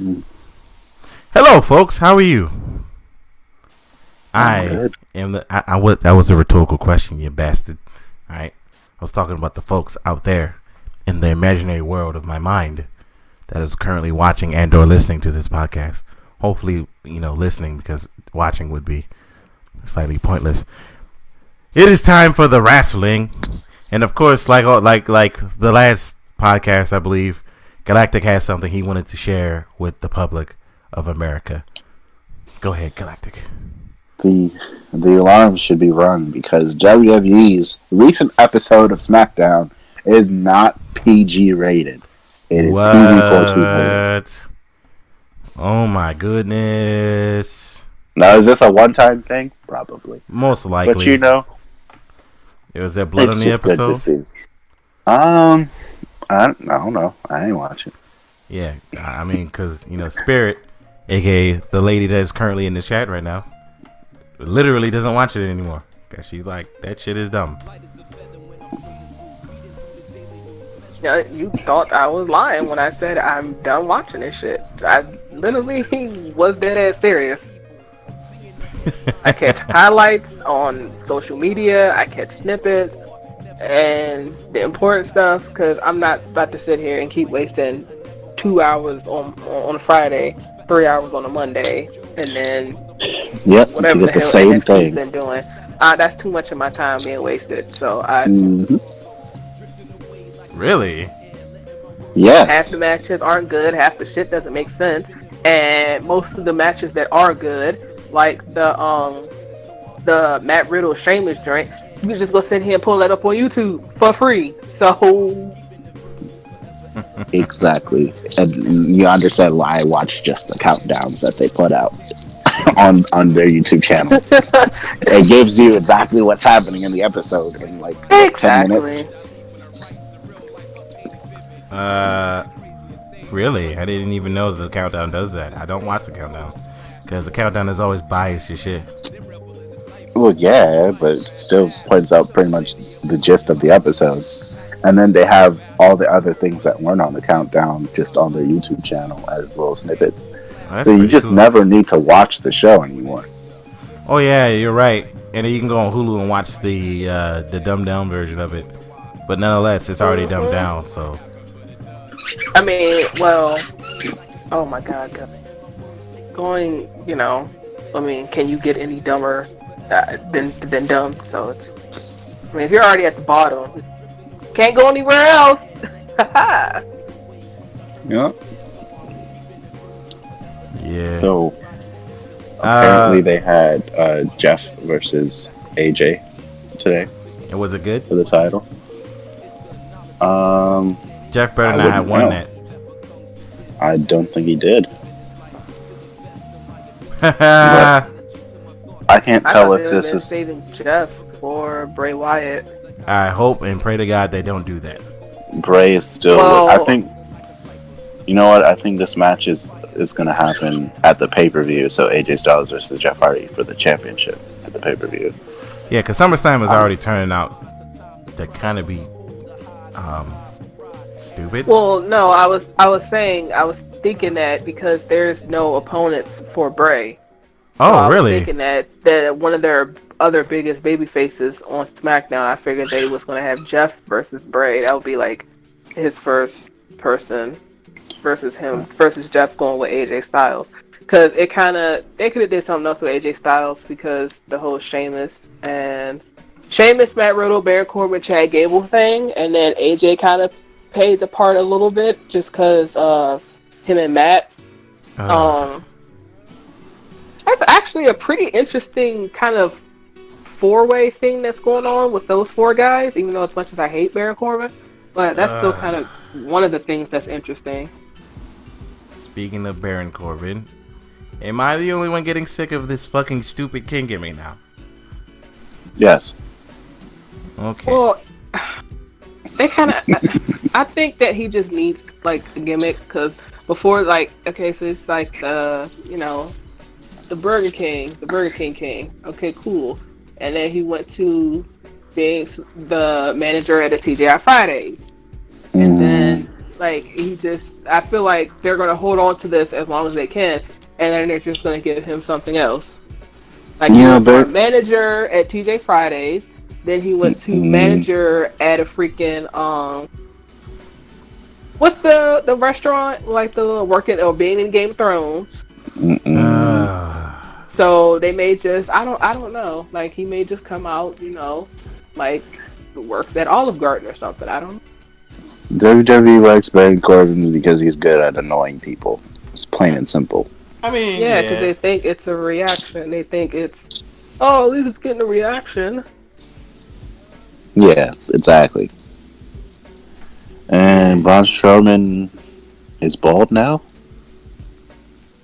Mm, Hello, folks. How are you? I'm I good. am the. I was. That was a rhetorical question, you bastard. All right. I was talking about the folks out there in the imaginary world of my mind that is currently watching and/or listening to this podcast. Hopefully, listening because watching would be slightly pointless. It is time for the wrestling, and of course, like the last podcast, I believe Galactic has something he wanted to share with the public of America. Go ahead, Galactic. The the alarm should be rung because WWE's recent episode of SmackDown is not PG rated. It is TV 14 rated. What? Oh my goodness. Now, is this a one-time thing? Probably, Most but likely. Was there blood it's on the just good to episode? see. I don't know. I ain't watching. Yeah, I mean, because, Spirit, aka the lady that is currently in the chat right now, literally doesn't watch it anymore. Because she's like, that shit is dumb. Yeah, you thought I was lying when I said I'm done watching this shit. I literally was dead ass serious. I catch highlights on social media, I catch snippets, and the important stuff, because I'm not about to sit here and keep wasting 2 hours on a Friday, 3 hours on a Monday, and then Yep, to whatever the get the hell same NXT's thing. been doing. That's too much of my time being wasted. So hmm Really? half the Yes. matches aren't good, half the shit doesn't make sense, and most of the matches that are good, like the Matt Riddle Sheamus joint, you can just go sit here and pull that up on YouTube for free. So Exactly. And you understand why I watch just the countdowns that they put out on their YouTube channel. It gives you exactly what's happening in the episode in like what 10 minutes. exactly. Uh, really? I didn't even know the countdown does that. I don't watch the countdown. Because the countdown is always biased as shit. Well, yeah, but it still points out pretty much the gist of the episode. And then they have all the other things that weren't on the countdown just on their YouTube channel as little snippets. Oh, that's So you pretty just cool. never need to watch the show anymore. Oh yeah, you're right. And then you can go on Hulu and watch the dumbed down version of it. But nonetheless, it's already dumbed down. So I mean, well, oh my god, going, I mean, can you get any dumber than dumb? So I mean, if you're already at the bottom, can't go anywhere else. Yeah. yeah. So apparently they had Jeff versus AJ today And was it good? for the title. Jeff better I not have wouldn't won know. that. I don't think he did. I I can't I tell thought if they this been is. saving Jeff for Bray Wyatt. hope and pray to God they don't do that. Bray is still. Well, I think. You know what? I think this match is going to happen at the pay per view. So AJ Styles versus Jeff Hardy for the championship at the pay per view. Yeah, because SummerSlam is already turning out to kind of be stupid. well, no, I was thinking that because there's no opponents for Bray. So Oh, I was really? thinking that one of their other biggest baby faces on SmackDown, I figured they was gonna have Jeff versus Bray. That would be like his first person versus him versus Jeff going with AJ Styles. Cause they could have did something else with AJ Styles because the whole Sheamus, Matt Riddle, Baron Corbin, Chad Gable thing, and then AJ kind of plays a part a little bit just cause of him and Matt. Uh, That's actually a pretty interesting kind of four-way thing that's going on with those four guys, even though as much as I hate Baron Corbin, but that's still kind of one of the things that's interesting. speaking of Baron Corbin, am I the only one getting sick of this fucking stupid king gimmick now? Yes. Okay. Well, they kind of, I think that he just needs like a gimmick because before, like, okay, so it's like the Burger King King. Okay, cool. And then he went to being the manager at a TGI Fridays. And then Like I feel like they're gonna hold on to this as long as they can, and then they're just gonna give him something else. Like he Yeah, went but from manager at TJ Fridays, then he went to mm, manager at a freaking what's the restaurant like the working or being in Game of Thrones. mm-mm. Uh, So they may just I don't know. Like he may just come out, like works at Olive Garden or something. I don't know. WWE likes Baron Corbin because he's good at annoying people. It's plain and simple. I mean, Yeah, because yeah. they think it's a reaction. They think it's oh, at least it's getting a reaction. Yeah, exactly. Yeah. And Braun Strowman is bald now.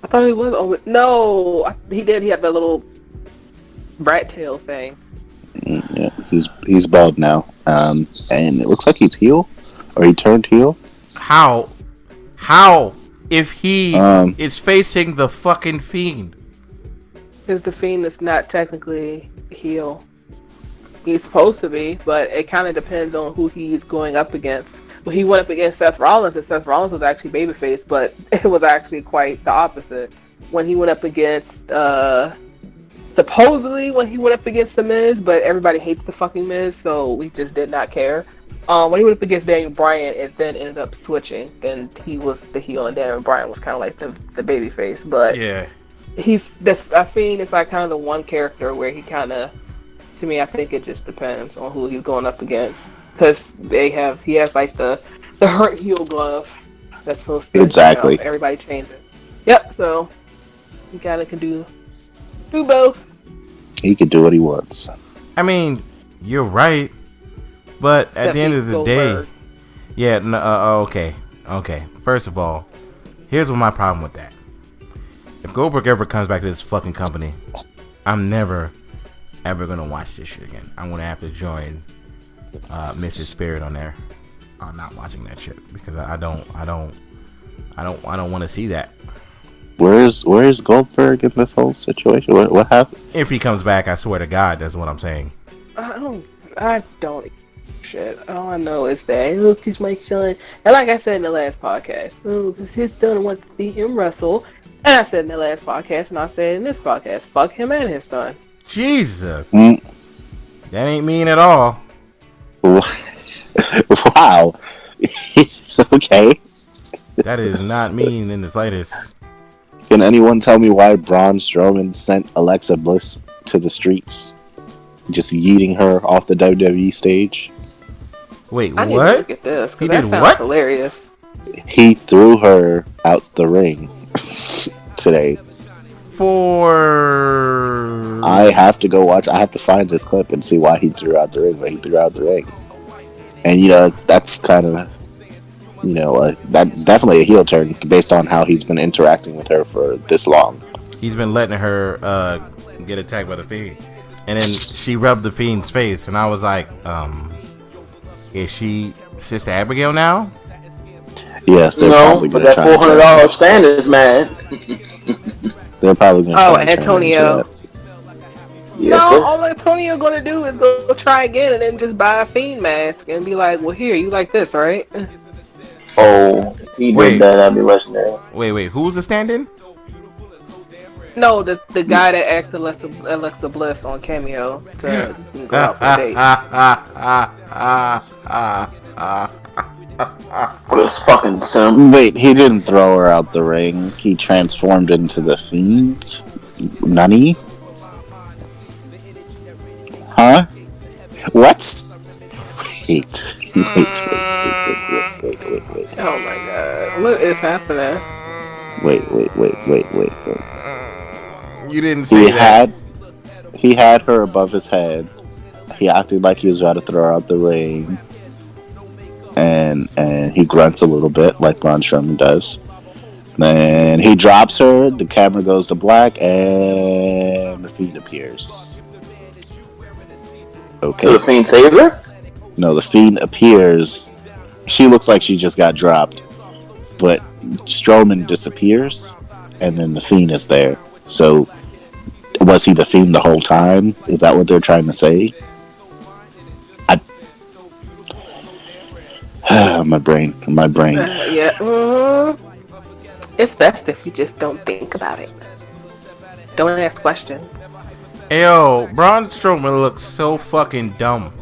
I thought he was. Oh no, he did. He had that little rat tail thing. Yeah, he's bald now. And it looks like he's heel, or he turned heel. How? How? If he Um, is facing the fucking Fiend. Because the Fiend is not technically heel. He's supposed to be, but it kind of depends on who he's going up against. When he went up against Seth Rollins, and Seth Rollins was actually babyface, but it was actually quite the opposite. When he went up against, supposedly when he went up against the Miz, but everybody hates the fucking Miz, so we just did not care. When he went up against Daniel Bryan, it then ended up switching. Then he was the heel, and Daniel Bryan was kind of like the babyface. But Yeah. I Fiend is like kind of the one character where he kind of, to me, I think it just depends on who he's going up against. Because he has like the hurt heel glove that's supposed to, exactly. everybody change it. Yep, so he kind of can do both. He can do what he wants. I mean, you're right. But at Except the end he's of the day, Goldberg. yeah, no, okay. Okay. First of all, here's what my problem with that. If Goldberg ever comes back to this fucking company, I'm never ever gonna watch this shit again. I'm gonna have to join Mrs. Spirit on there. I'm not watching that shit because I don't want to see that. Where's Goldberg in this whole situation? What happened? If he comes back, I swear to God, that's what I'm saying. I don't shit. All I know is that look, he's my son, and like I said in the last podcast, because his son wants to see him wrestle. And I said in the last podcast, and I said in this podcast, fuck him and his son. Jesus, Mm. that ain't mean at all. Wow. Okay. That is not mean in the slightest. Can anyone tell me why Braun Strowman sent Alexa Bliss to the streets, just yeeting her off the WWE stage? Wait, I need to what? look at this He because that did sounds what? hilarious. He threw her out the ring today. For I have to go watch. I have to find this clip and see why he threw her out the ring. But he threw her out the ring, and that's kind of that's definitely a heel turn based on how he's been interacting with her for this long. he's been letting her get attacked by the Fiend, and then she rubbed the Fiend's face, and I was like, is she Sister Abigail now? Yes, they're No, probably but going to that try $400 stand is mad. They're probably going to Oh, try and turn it into Antonio. that. Yes, No, sir. all Antonio gonna do is go try again and then just buy a Fiend mask and be like, well, here, you like this, right? Oh, he Wait. did that. That'd be legendary. Wait, who was the stand-in? No, the guy that asked Alexa Bliss on Cameo to go out for a date. For this fucking simp. Wait, he didn't throw her out the ring. He transformed into the Fiend? Nani? Huh? What? Wait. Oh my god, what is happening? Wait. You didn't say that. He had her above his head. He acted like he was about to throw her out the ring. And he grunts a little bit like Braun Strowman does. Then he drops her, the camera goes to black, and the Fiend appears. Okay. Did the Fiend save her? No, the Fiend appears. She looks like she just got dropped. But Strowman disappears, and then the Fiend is there. So, was he the Fiend the whole time? Is that what they're trying to say? My brain. Yeah. It's best if you just don't think about it. Don't ask questions. Yo, Braun Strowman looks so fucking dumb.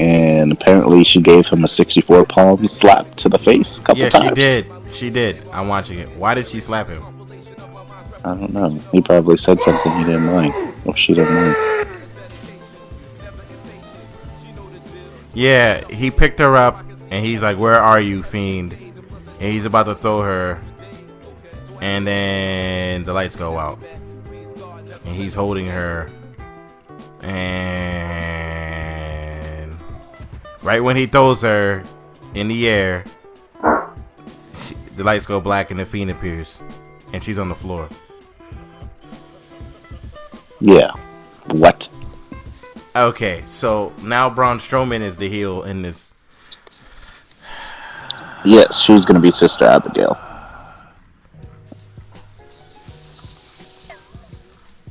And apparently she gave him a 64 palm slap to the face a couple times. Yeah, she did. She did. I'm watching it. Why did she slap him? I don't know. He probably said something he didn't like. Or she didn't like. Yeah, he picked her up and he's like, "Where are you, fiend?" And he's about to throw her. And then the lights go out. And he's holding her. And right when he throws her in the air, the lights go black and the fiend appears. And she's on the floor. Yeah. What? Okay, so now Braun Strowman is the heel in this. Yes, she's going to be Sister Abigail.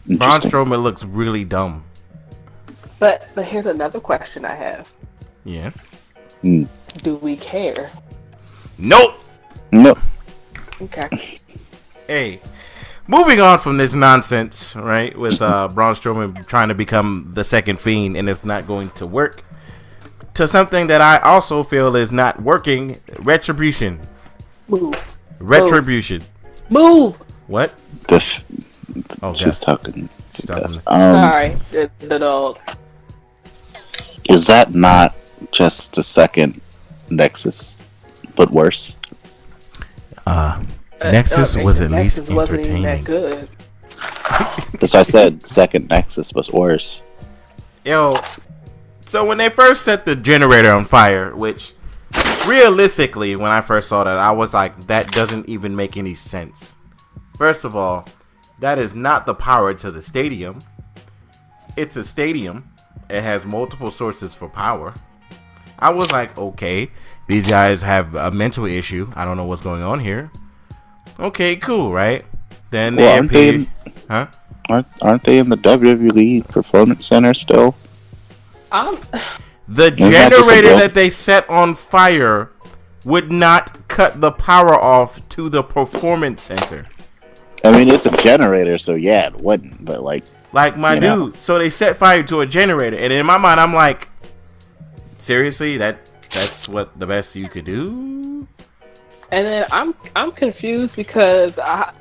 Braun Strowman looks really dumb. But here's another question I have. Yes. Do we care? Nope. No. Okay. Hey, moving on from this nonsense, right? With Braun Strowman trying to become the second Fiend and it's not going to work. To something that I also feel is not working. Retribution. Move. Retribution. Move. What? She's talking to Gus. Sorry, the dog. Is that not just the second Nexus, but worse? Nexus was at least Nexus wasn't even entertaining. that good. That's why I said second Nexus was worse. Yo, so when they first set the generator on fire, which realistically, when I first saw that, I was like, that doesn't even make any sense. First of all, that is not the power to the stadium. It's a stadium. It has multiple sources for power. I was like, okay, these guys have a mental issue. I don't know what's going on here. Okay, cool, right? Then they appear. Huh? Aren't they in the WWE Performance Center still? The generator that they set on fire would not cut the power off to the Performance Center. I mean, it's a generator, so yeah, it wouldn't. But like my dude, so they set fire to a generator, and in my mind, I'm like, seriously, that's what the best you could do? And then I'm confused because I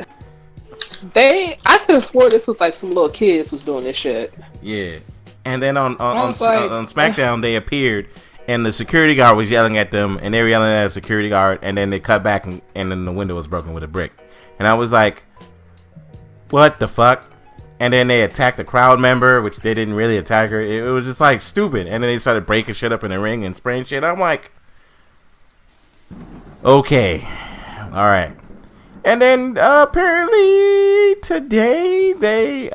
could have swore this was like some little kids was doing this shit. Yeah, and then on SmackDown they appeared, and the security guard was yelling at them, and they were yelling at a security guard, and then they cut back, and then the window was broken with a brick, and I was like, what the fuck? And then they attacked the crowd member, which they didn't really attack her. It was just like stupid. And then they started breaking shit up in the ring and spraying shit. I'm like, okay, all right. And then apparently today they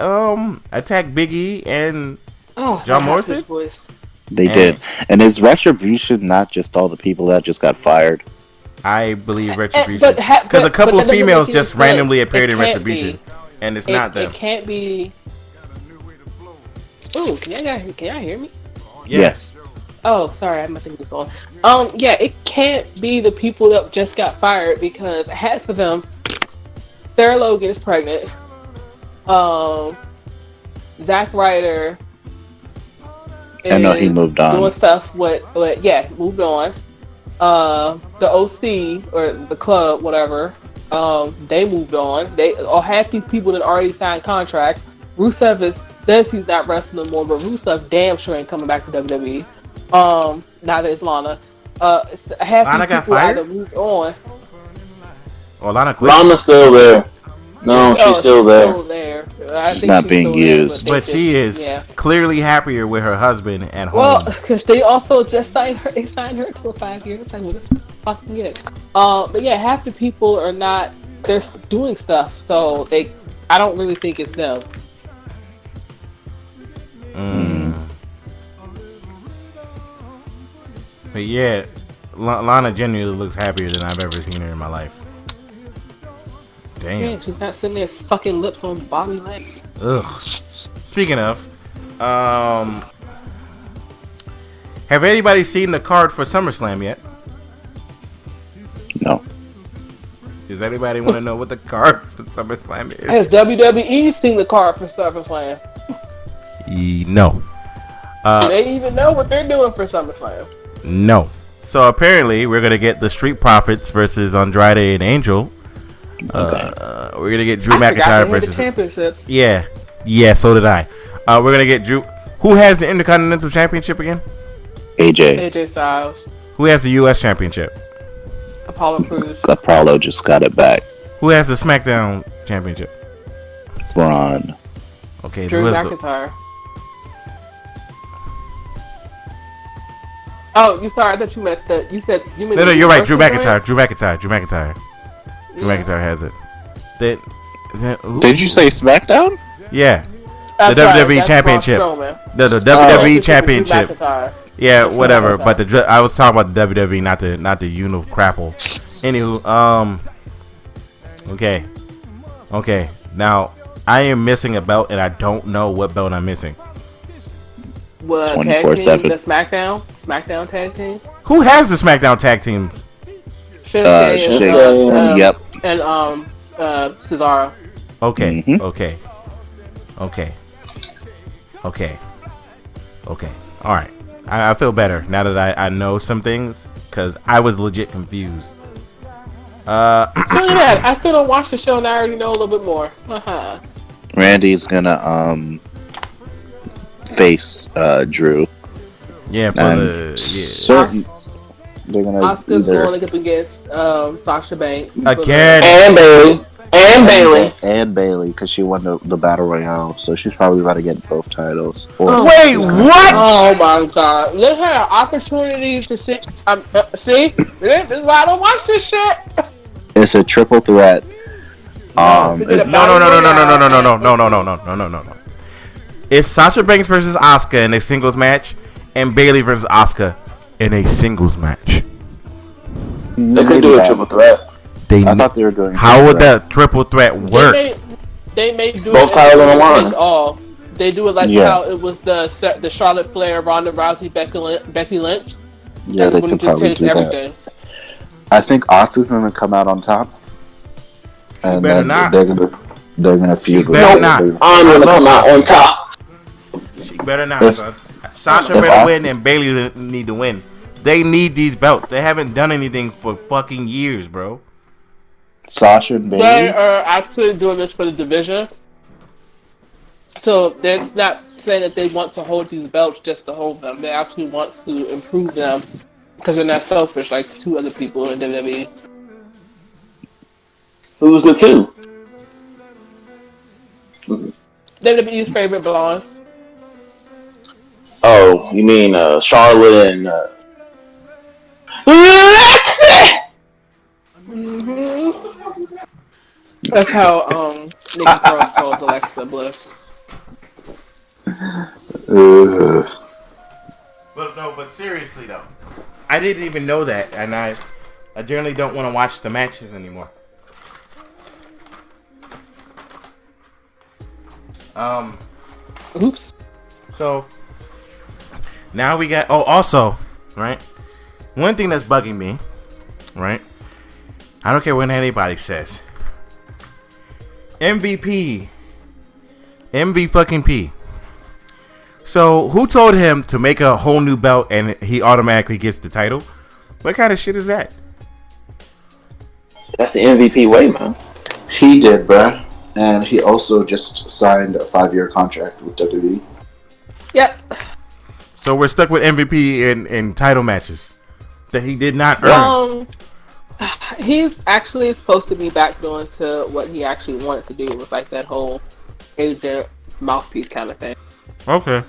attacked Big E and John Morrison. They did. And is Retribution not just all the people that just got fired? I believe Retribution, because a couple of females just randomly appeared in Retribution. And it's not them. It can't be. Ooh, can y'all hear me? Yes. Oh, sorry, I must think it was on. Yeah, it can't be the people that just got fired because half of them, Sarah Logan is pregnant. Zack Ryder. I know he moved on. Doing stuff. Yeah, moved on. The OC or the club, whatever. They moved on. Half these people that already signed contracts. Rusev says he's not wrestling more, but Rusev damn sure ain't coming back to WWE. Now that it's Lana. Half Lana these people either moved on. Oh, Lana quit. Lana's still there. No, she's still there. She's not being used. But she is clearly happier with her husband at home. Well, because they also just signed her. They signed her to a 5-year. Fucking it. But yeah, half the people are not. They're doing stuff, so I don't really think it's them. But yeah, Lana genuinely looks happier than I've ever seen her in my life. Damn. Yeah, she's not sitting there sucking lips on Bobby Lashley. Ugh. Speaking of, have anybody seen the card for SummerSlam yet? Does anybody want to know what the card for SummerSlam is? Has WWE seen the card for SummerSlam? No. Do they even know what they're doing for SummerSlam? No. So apparently we're gonna get the Street Profits versus Andrade and Angel. We're gonna get Drew McIntyre versus the championships. Yeah. So did I. We're gonna get Drew. Who has the Intercontinental Championship again? AJ Styles. Who has the U.S. Championship? Apollo Crews. Apollo just got it back. Who has the SmackDown Championship? Braun. Okay. Drew McIntyre. Oh, you sorry? I thought you meant that. You said you meant. No, you're right. Drew McIntyre. Drew McIntyre has it. Did you say SmackDown? Yeah. The WWE Championship. The WWE Championship. Yeah, whatever. But I was talking about the WWE, not the Unicrapple. Anywho, okay. Now I am missing a belt, and I don't know what belt I'm missing. What 24/7? The SmackDown tag team. Who has the SmackDown tag team? Yep. And Cesaro. Okay. Mm-hmm. Okay. All right. I feel better now that I know some things because I was legit confused. I still don't watch the show and I already know a little bit more. Randy's gonna face Drew. Yeah, certain. They're gonna Asuka's going up against Sasha Banks again, and Bailey because she won the battle royale, so she's probably about to get both titles. Wait, what? Oh my god! Let her an opportunity to see. See, this is why I don't watch this shit. It's a triple threat. No. It's Sasha Banks versus Asuka in a singles match, and Bailey versus Asuka in a singles match. They could do a triple threat. I thought they were doing. How would that triple threat work? They may do both titles on the line. All they do it like how it was the Charlotte Flair, Ronda Rousey, Becky Lynch. Yeah, they could probably do everything. I think Asuka's gonna come out on top, and then they're gonna feud. I'm gonna come out on top. She better not, son. Sasha better win, and Bailey need to win. They need these belts. They haven't done anything for fucking years, bro. Sasha and Bailey. They are actually doing this for the division, so that's not saying that they want to hold these belts just to hold them. They actually want to improve them because they're not selfish like the two other people in WWE. Who's the two? WWE's favorite blondes. Oh, you mean Charlotte and Lexi? Mm-hmm. That's how Nikki Cross calls Alexa Bliss. But seriously though, I didn't even know that, and I generally don't want to watch the matches anymore. Oops. So now we got. Oh, also, right. One thing that's bugging me, right? I don't care what anybody says. MVP. MV fucking P. So who told him to make a whole new belt and he automatically gets the title? What kind of shit is that? That's the MVP way, man. He did, bruh. And he also just signed a 5-year contract with WWE. Yep. So we're stuck with MVP in title matches that he did not earn. He's actually supposed to be back doing to what he actually wanted to do. It was like that whole agent mouthpiece kind of thing. Okay.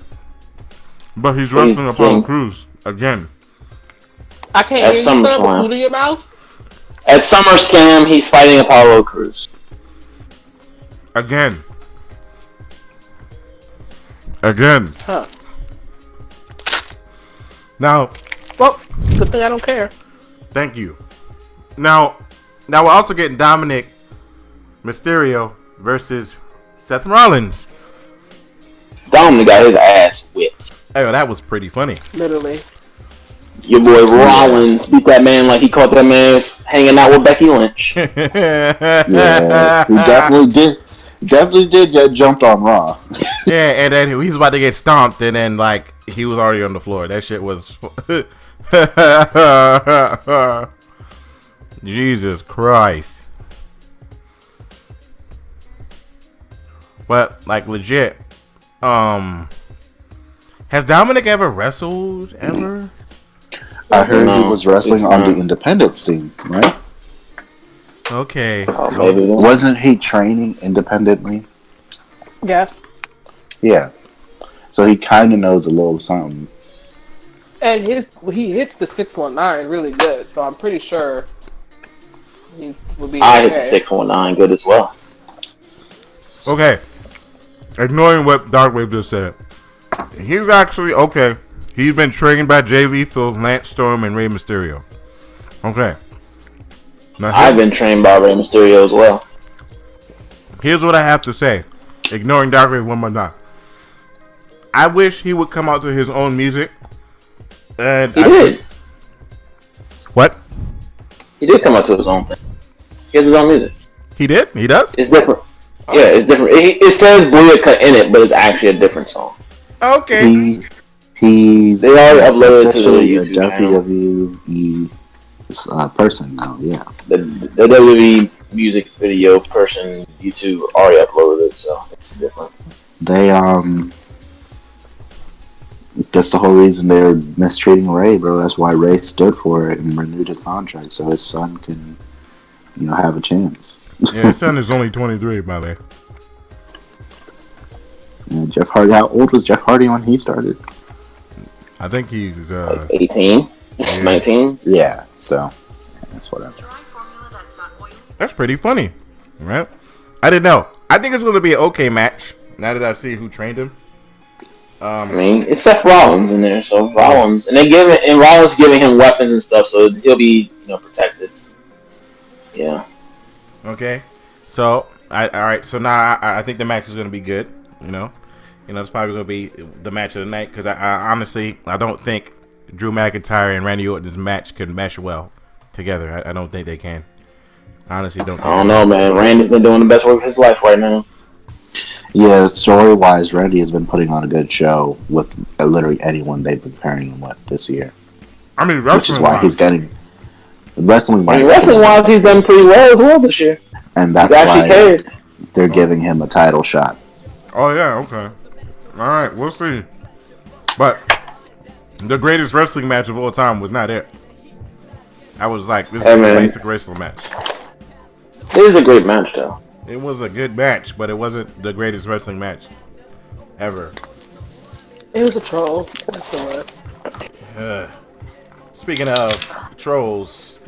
But he's wrestling Apollo Crews again. I can't hear you, sir. Food in your mouth? At SummerSlam, he's fighting Apollo Crews. Again. Huh. Now. Well, good thing I don't care. Thank you. Now we're also getting Dominic Mysterio versus Seth Rollins. Dominic got his ass whipped. Hey, well, that was pretty funny. Literally. Your boy Rollins beat that man like he caught that man hanging out with Becky Lynch. Yeah, he definitely did. Definitely did get jumped on Raw. Yeah, and then he was about to get stomped, and then like he was already on the floor. That shit was Jesus Christ. But like legit, has Dominic ever wrestled ever? I heard he was wrestling on the independence team, right? Okay. Wasn't he training independently? Yes. Yeah. So he kind of knows a little something. And he hits the 619 really good, so I'm pretty sure he will be. I hit the 619 good as well. Okay. Ignoring what Darkwave just said, he's actually okay. He's been trained by Jay Lethal, Lance Storm, and Rey Mysterio. Okay. Now I've been trained by Rey Mysterio as well. Here's what I have to say. Ignoring Darkwave one more time. I wish he would come out to his own music. And he did. What? He did come out to his own thing. He has his own music. He did? He does? It's different. Oh. Yeah, it's different. It says Booyaka in it, but it's actually a different song. Okay. He's they already uploaded to the WWE person now, yeah. The WWE music video person, YouTube already uploaded it, so it's different. They that's the whole reason they're mistreating Ray, bro. That's why Ray stood for it and renewed his contract, so his son can, have a chance. Yeah, his son is only 23, by the way. Yeah, Jeff Hardy. How old was Jeff Hardy when he started? I think he's like 18, yeah. 19. Yeah, so that's whatever. That's pretty funny, right? I didn't know. I think it's going to be an okay match. Now that I see who trained him. I mean, it's Seth Rollins in there, so Rollins, and Rollins giving him weapons and stuff, so he'll be protected. Yeah. Okay. So all right. So now I think the match is going to be good. It's probably going to be the match of the night because I honestly I don't think Drew McIntyre and Randy Orton's match could mesh well together. I don't think they can. I honestly don't. I don't know, man. Randy's been doing the best work of his life right now. Yeah, story-wise, Randy has been putting on a good show with literally anyone they've been pairing him with this year. I mean, which is why he's getting wrestling-wise. Wrestling-wise, he's done pretty well as well this year. And that's why they're giving him a title shot. Oh yeah, okay. All right, we'll see. But the greatest wrestling match of all time was not it. I was like, this is a basic wrestling match. It is a great match, though. It was a good match, but it wasn't the greatest wrestling match ever. It was a troll. That's the worst. Speaking of trolls,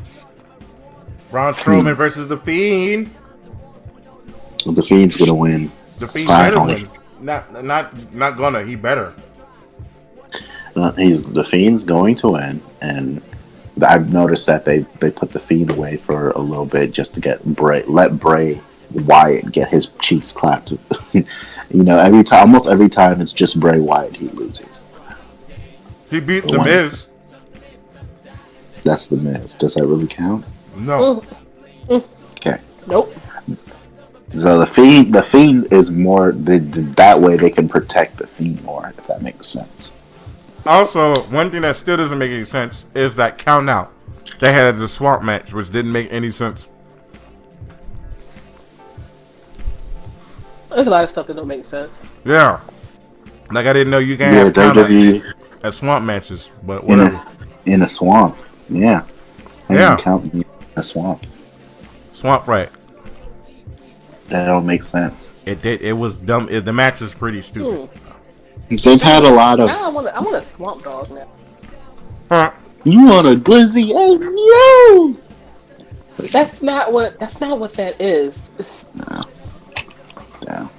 Braun Strowman versus The Fiend. The Fiend's gonna win. The Fiend better win. Not gonna. He better. The Fiend's going to win, and I've noticed that they put the Fiend away for a little bit just to let Bray Wyatt get his cheeks clapped. Almost every time it's just Bray Wyatt he loses. He beat The Miz. That's The Miz. Does that really count? No. Okay. Nope. So the Fiend is more that way they can protect the Fiend more, if that makes sense. Also, one thing that still doesn't make any sense is that count out they had the swamp match, which didn't make any sense. There's a lot of stuff that don't make sense. Yeah, like I didn't know you can have count at swamp matches, but whatever. In a swamp, yeah. Count in a swamp. Swamp right. That don't make sense. It did. It was dumb. The match was pretty stupid. They've had a lot of. Now I want a swamp dog now. Huh? You want a glizzy? Hey, yo! That's not what that is. No.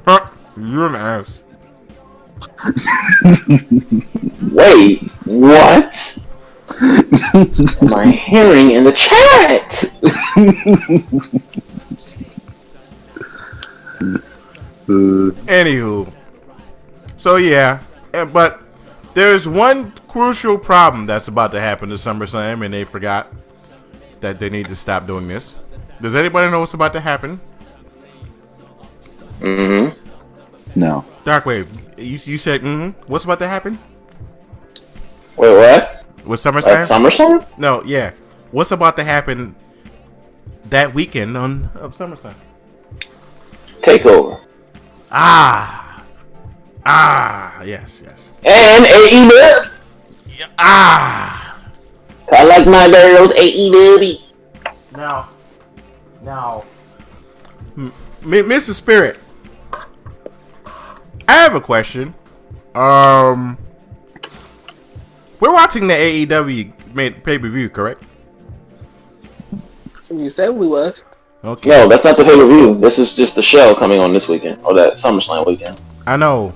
Huh? You're an ass. Wait, what? Am I hearing in the chat? Anywho, so yeah, but there's one crucial problem that's about to happen to SummerSlam, and they forgot that they need to stop doing this. Does anybody know what's about to happen? No. Darkwave, you said What's about to happen? Wait, what? With SummerSlam? SummerSlam? No, yeah. What's about to happen that weekend of SummerSlam? Takeover. Yes. And AEW. Yeah, I like my girls AEW. Now, Mr. Spirit, I have a question. We're watching the AEW pay-per-view, correct? You said we was. Okay. No, that's not the pay-per-view. This is just the show coming on this weekend, or that SummerSlam weekend. I know.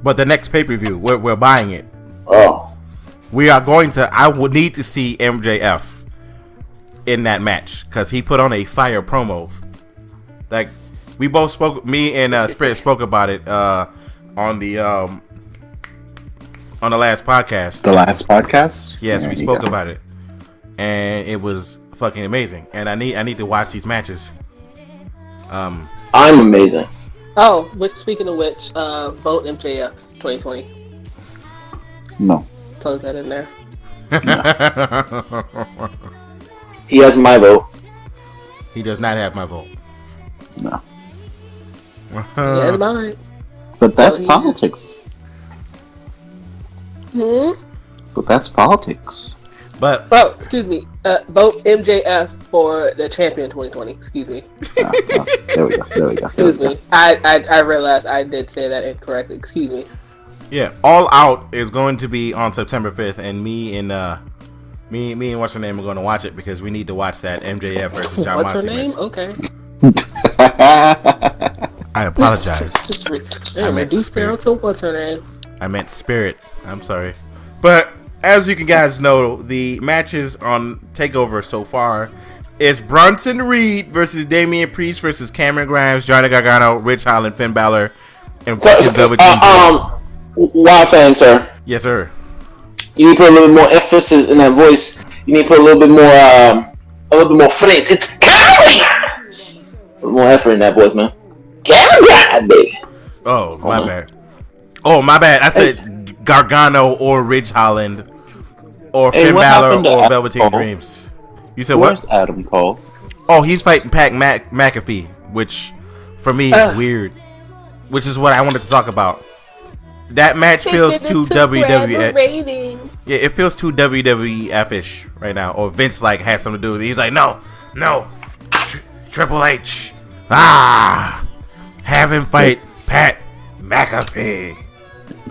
But the next pay-per-view, we're buying it. Oh. We are going to. I would need to see MJF in that match because he put on a fire promo. Like we both spoke. Me and Spirit spoke about it on the last podcast. The last podcast? Yes, There we you spoke go. about it, and it was fucking amazing. And I need to watch these matches. I'm amazing. Oh, speaking of which, vote MJF 2020. No. Plug that in there. He has my vote. He does not have my vote. No. Yeah, mine. But that's Oh, yeah. politics. But that's politics. But Oh, excuse me. Vote MJF for the champion 2020. Excuse me. No. There we go. Excuse me. I realized I did say that incorrectly. Excuse me. yeah, All Out is going to be on September 5th, and me and what's her name are going to watch it because we need to watch that MJF versus John What's her Moxley name? match. Okay. I apologize. I meant Reduce Spirit. down to what's her name? I meant Spirit. I'm sorry. But as you can guys know, the matches on TakeOver so far is Bronson Reed versus Damian Priest versus Cameron Grimes, Johnny Gargano, Rich Holland, Finn Balor, and fucking Velveteen Dream. Wild fan, sir. Yes, sir. You need to put a little more emphasis in that voice. You need to put a little bit more freight. It's Cameron Grimes. Put more effort in that voice, man. Cameron Grimes, baby. Oh, my bad. Oh, my bad. I said Gargano or Rich Holland or Hey, Finn what Balor happened to or Adam Velveteen Cole? Dreams. You said Where's what? Adam Cole? Oh, he's fighting Pat McAfee, which for me is weird. Which is what I wanted to talk about. That match feels too WWE. Yeah, it feels too WWF-ish right now. Or Vince like has something to do with it. He's like, no, Triple H. Have him fight Pat McAfee.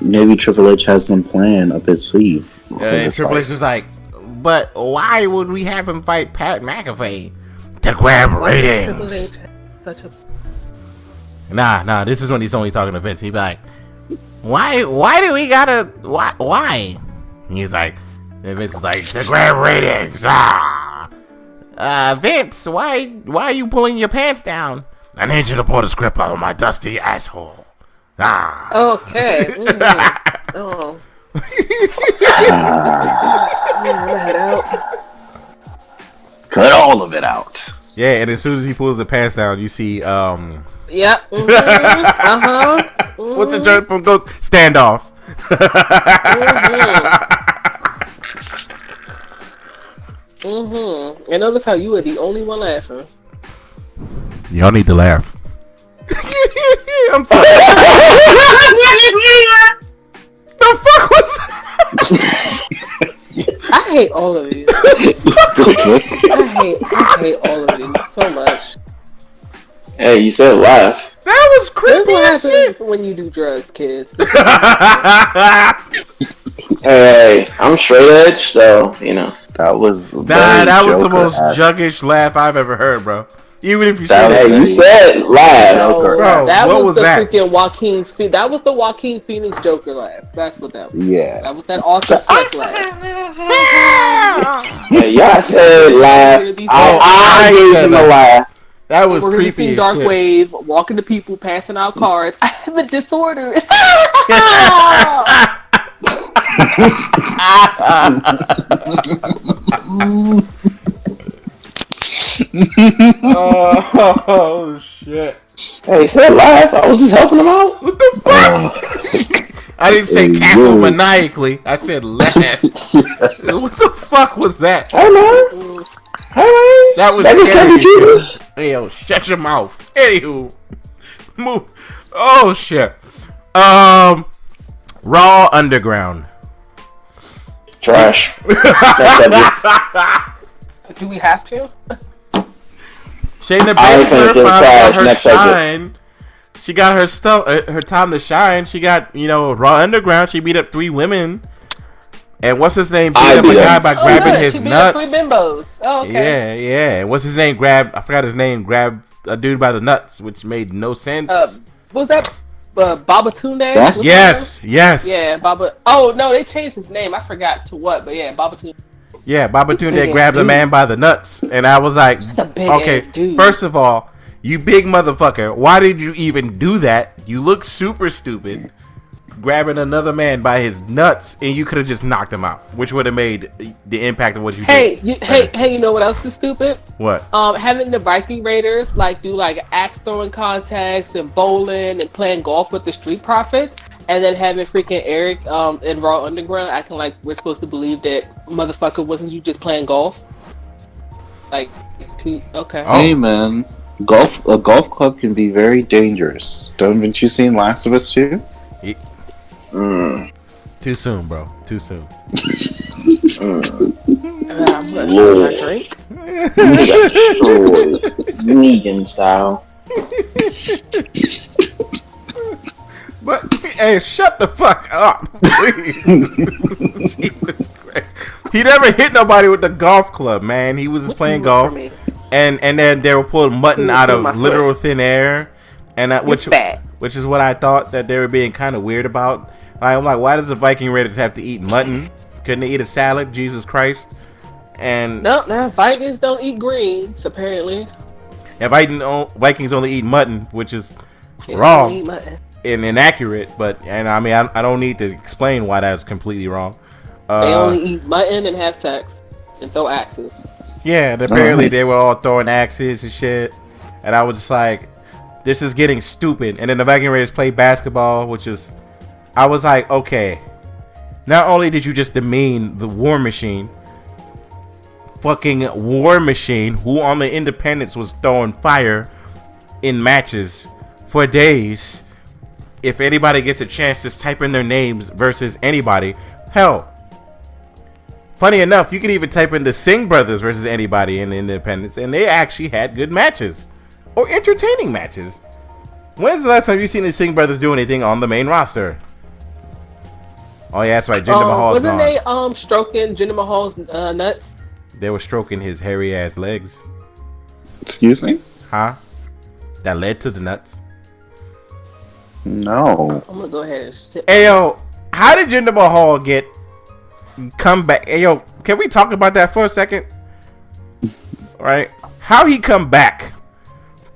Maybe Triple H has some plan up his sleeve. for And this Triple fight. H is like, but why would we have him fight Pat McAfee? To grab Triple ratings. H, such a Nah, this is when he's only talking to Vince. He be like, why do we gotta, why? And he's like, and Vince is like, to grab ratings. Vince, why are you pulling your pants down? I need you to pull the script out of my dusty asshole. Okay. Oh. I'm gonna head out. Cut all of it out. Yeah, and as soon as he pulls the pants down, you see, Yep. Uh-huh. what's the jerk from Ghost? Standoff. And notice how you were the only one laughing. Y'all need to laugh. I'm sorry. The fuck was I hate all of these. I hate all of these so much. Hey, you said laugh. that was This is creepy what as shit. happens when you do drugs, kids. Hey, I'm straight edge, so you know. That was That was the most Joker-esque. juggish laugh I've ever heard, bro. Even if you That said was- it. Hey, you said laugh. Joker. Bro, that what was was the that? freaking Joaquin. That was the Joaquin Phoenix Joker laugh. That's what that was. Yeah. That was that awesome flex laugh. Hey, y'all said laugh. I I gave said him a that. laugh. That was We're gonna creepy see as Dark shit. Wave walking to people, passing out cards. I have a disorder. Oh shit! Hey, say live. I was just helping him out. What the fuck? I didn't say cackle maniacally. I said laugh. What the fuck was that? Hey man. Hey. That was scary. Hey yo, shut your mouth. Anywho, move. Oh shit. Raw Underground. Trash. Do we have to? Shayna Baszler finally got her shine. She got her stuff, her time to shine. She got, Raw Underground. She beat up 3 women. And what's his name? Beat up a guy by grabbing his nuts. She beat up 3 bimbos. Oh, okay. Yeah. What's his name? I forgot his name. Grabbed a dude by the nuts, which made no sense. Was that Babatunde? Yes. Yeah, Baba. Oh no, they changed his name. I forgot to what, but yeah, Babatunde. Yeah, Babatunde grabbed a man by the nuts, and I was like, okay, first of all, you big motherfucker, why did you even do that? You look super stupid, grabbing another man by his nuts, and you could have just knocked him out, which would have made the impact of what you did. Hey, you know what else is stupid? What? Having the Viking Raiders do axe throwing contests and bowling and playing golf with the Street Profits. And then having freaking Eric in Raw Underground acting like we're supposed to believe that motherfucker wasn't you just playing golf? Okay. Hey man, a golf club can be very dangerous. Haven't you seen Last of Us 2? Too soon, bro. Too soon. I'm gonna drink. Negan style. But hey, shut the fuck up, please. Jesus Christ. He never hit nobody with the golf club, man. He was just playing golf, and then they were pulling mutton out of literal thin air, and which is what I thought that they were being kind of weird about. I'm like, why does the Viking Raiders have to eat mutton? Couldn't they eat a salad? Jesus Christ! And no, Vikings don't eat greens apparently. Yeah, Vikings only eat mutton, which is wrong and inaccurate. And I don't need to explain why that's completely wrong. They only eat mutton and have sex and throw axes. Yeah, and apparently they were all throwing axes and shit. And I was just like, this is getting stupid. And then the Viking Raiders played basketball, I was like, okay. Not only did you just demean the War Machine, fucking War Machine, who on the Independence was throwing fire in matches for days. If anybody gets a chance, just type in their names versus anybody. Hell, funny enough, you can even type in the Singh brothers versus anybody in the Independence, and they actually had good matches or entertaining matches. When's the last time you seen the Singh brothers do anything on the main roster? Oh yeah, that's right. Jinder Mahal's wasn't they stroking Jinder Mahal's nuts? They were stroking his hairy ass legs. Excuse me? Huh? That led to the nuts. No. I'm gonna go ahead and sit. Hey yo, how did Jinder Mahal come back? Hey yo, can we talk about that for a second? Right? How he come back,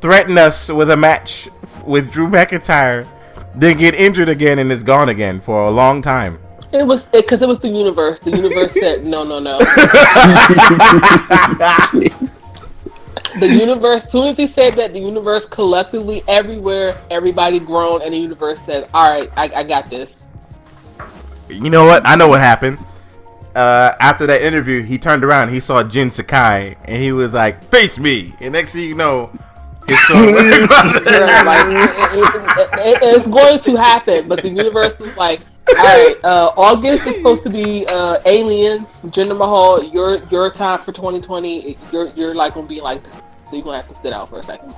threaten us with a match with Drew McIntyre, then get injured again and is gone again for a long time. It was because it was the universe. The universe said no. The universe, as soon as he said that, the universe collectively, everywhere, everybody groaned, and the universe said, all right, I got this. You know what? I know what happened. After that interview, he turned around, he saw Jin Sakai, and he was like, face me. And next thing you know, his son... it's going to happen, but the universe was like, all right, August is supposed to be Aliens, Jinder Mahal, your time for 2020, you're like going to be like this. So you're going to have to sit out for a second.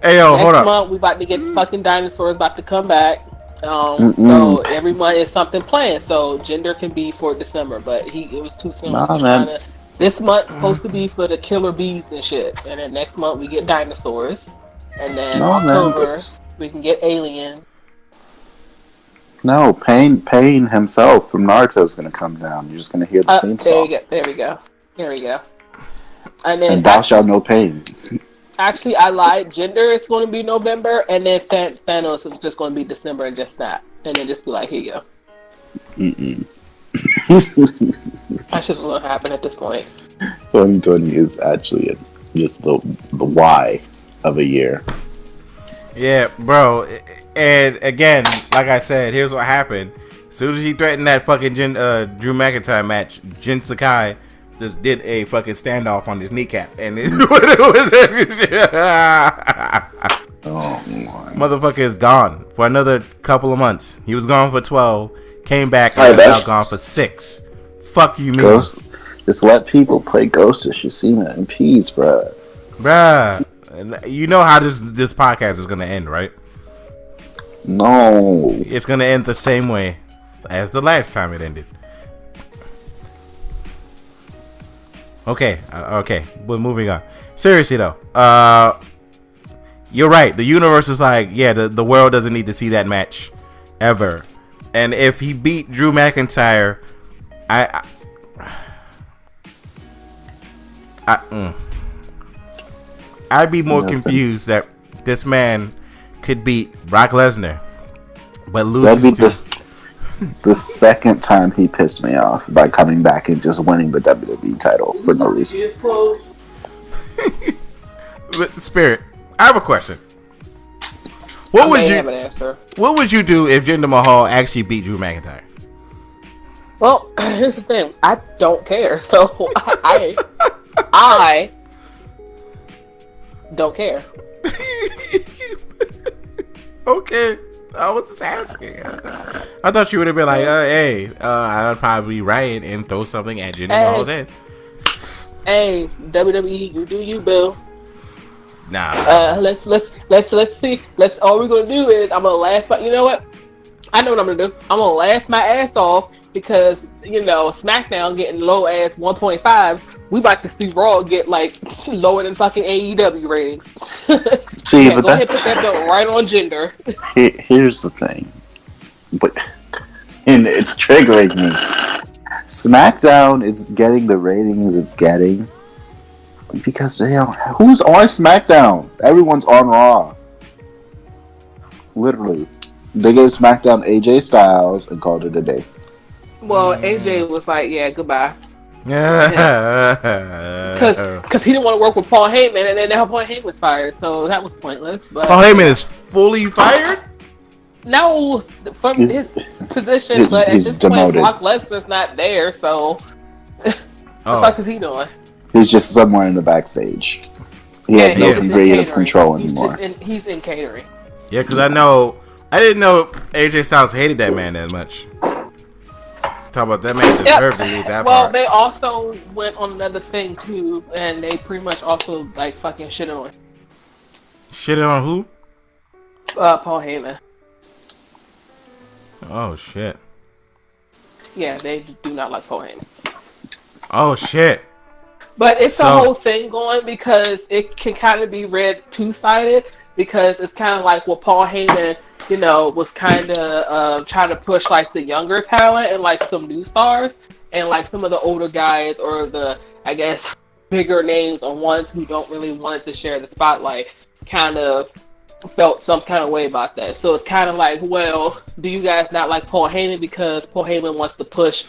Hey, yo, hold up. Next month, we about to get fucking dinosaurs about to come back. So every month is something planned. So Jinder can be for December, but it was too soon. This month supposed to be for the killer bees and shit. And then next month we get dinosaurs. And then October we can get aliens. No, Pain himself from Naruto is going to come down. You're just going to hear the theme song. There we go. And then thou shalt know pain. Actually, I lied. Jinder is going to be November, and then Thanos is just going to be December and just that. and then just be like, here you go. Mm-mm. That's just what's gonna happen at this point. 2020 is actually just the why of a year. Yeah, bro. And again, like I said, here's what happened. As soon as he threatened that fucking Drew McIntyre match, Jin Sakai just did a fucking standoff on his kneecap, and it Oh my. motherfucker is gone for another couple of months. He was gone for 12, came back, and is now gone for 6. Fuck you, mean? Ghost, just let people play Ghost of Tsushima in peace, bruh. You know how this podcast is gonna end, right? No. It's gonna end the same way as the last time it ended. Okay, but moving on. Seriously though, you're right. The universe is like, yeah, the world doesn't need to see that match ever. And if he beat Drew McIntyre, I'd be more confused that this man could beat Brock Lesnar, but loses to the second time he pissed me off by coming back and just winning the WWE title for no reason. But Spirit, I have a question. What would you do if Jinder Mahal actually beat Drew McIntyre? Well, here's the thing. I don't care, so I don't care. Okay, I was just asking. I thought you would have been like, hey, I'd probably write and throw something at Jinder Mahal's head. Hey, WWE, you do you, Bill. Nah. Let's see. All we're gonna do is I'm gonna laugh. But you know what? I know what I'm gonna do. I'm gonna laugh my ass off because SmackDown getting low ass 1.5s. We about to see Raw get like lower than fucking AEW ratings. See, yeah, but go ahead and put that belt right on Jinder. Here's the thing, and it's triggering me. SmackDown is getting the ratings it's getting because who's on SmackDown? Everyone's on Raw. Literally, they gave SmackDown AJ Styles and called it a day. Well, AJ was like, "Yeah, goodbye." Yeah, because he didn't want to work with Paul Heyman, and then now Paul Heyman was fired, so that was pointless. But Paul Heyman is fully fired. No, from his position, but at this demoted. point, Brock Lesnar's not there, so what the fuck is he doing? He's just somewhere in the backstage. He has no degree of control anymore. He's in catering. Yeah, because I didn't know AJ Styles hated that man that much. Talk about that man deserved to lose that part. Well, they also went on another thing too, and they pretty much also like fucking shitted on. Shitted on who? Paul Heyman. Oh shit. Yeah, they do not like Paul Heyman. Oh shit. But it's a whole thing going because it can kind of be read two-sided because it's kind of like what Paul Heyman, was kind of trying to push like the younger talent and like some new stars and like some of the older guys or the, I guess, bigger names or ones who don't really want to share the spotlight kind of felt some kind of way about that. So it's kind of like, well, do you guys not like Paul Heyman because Paul Heyman wants to push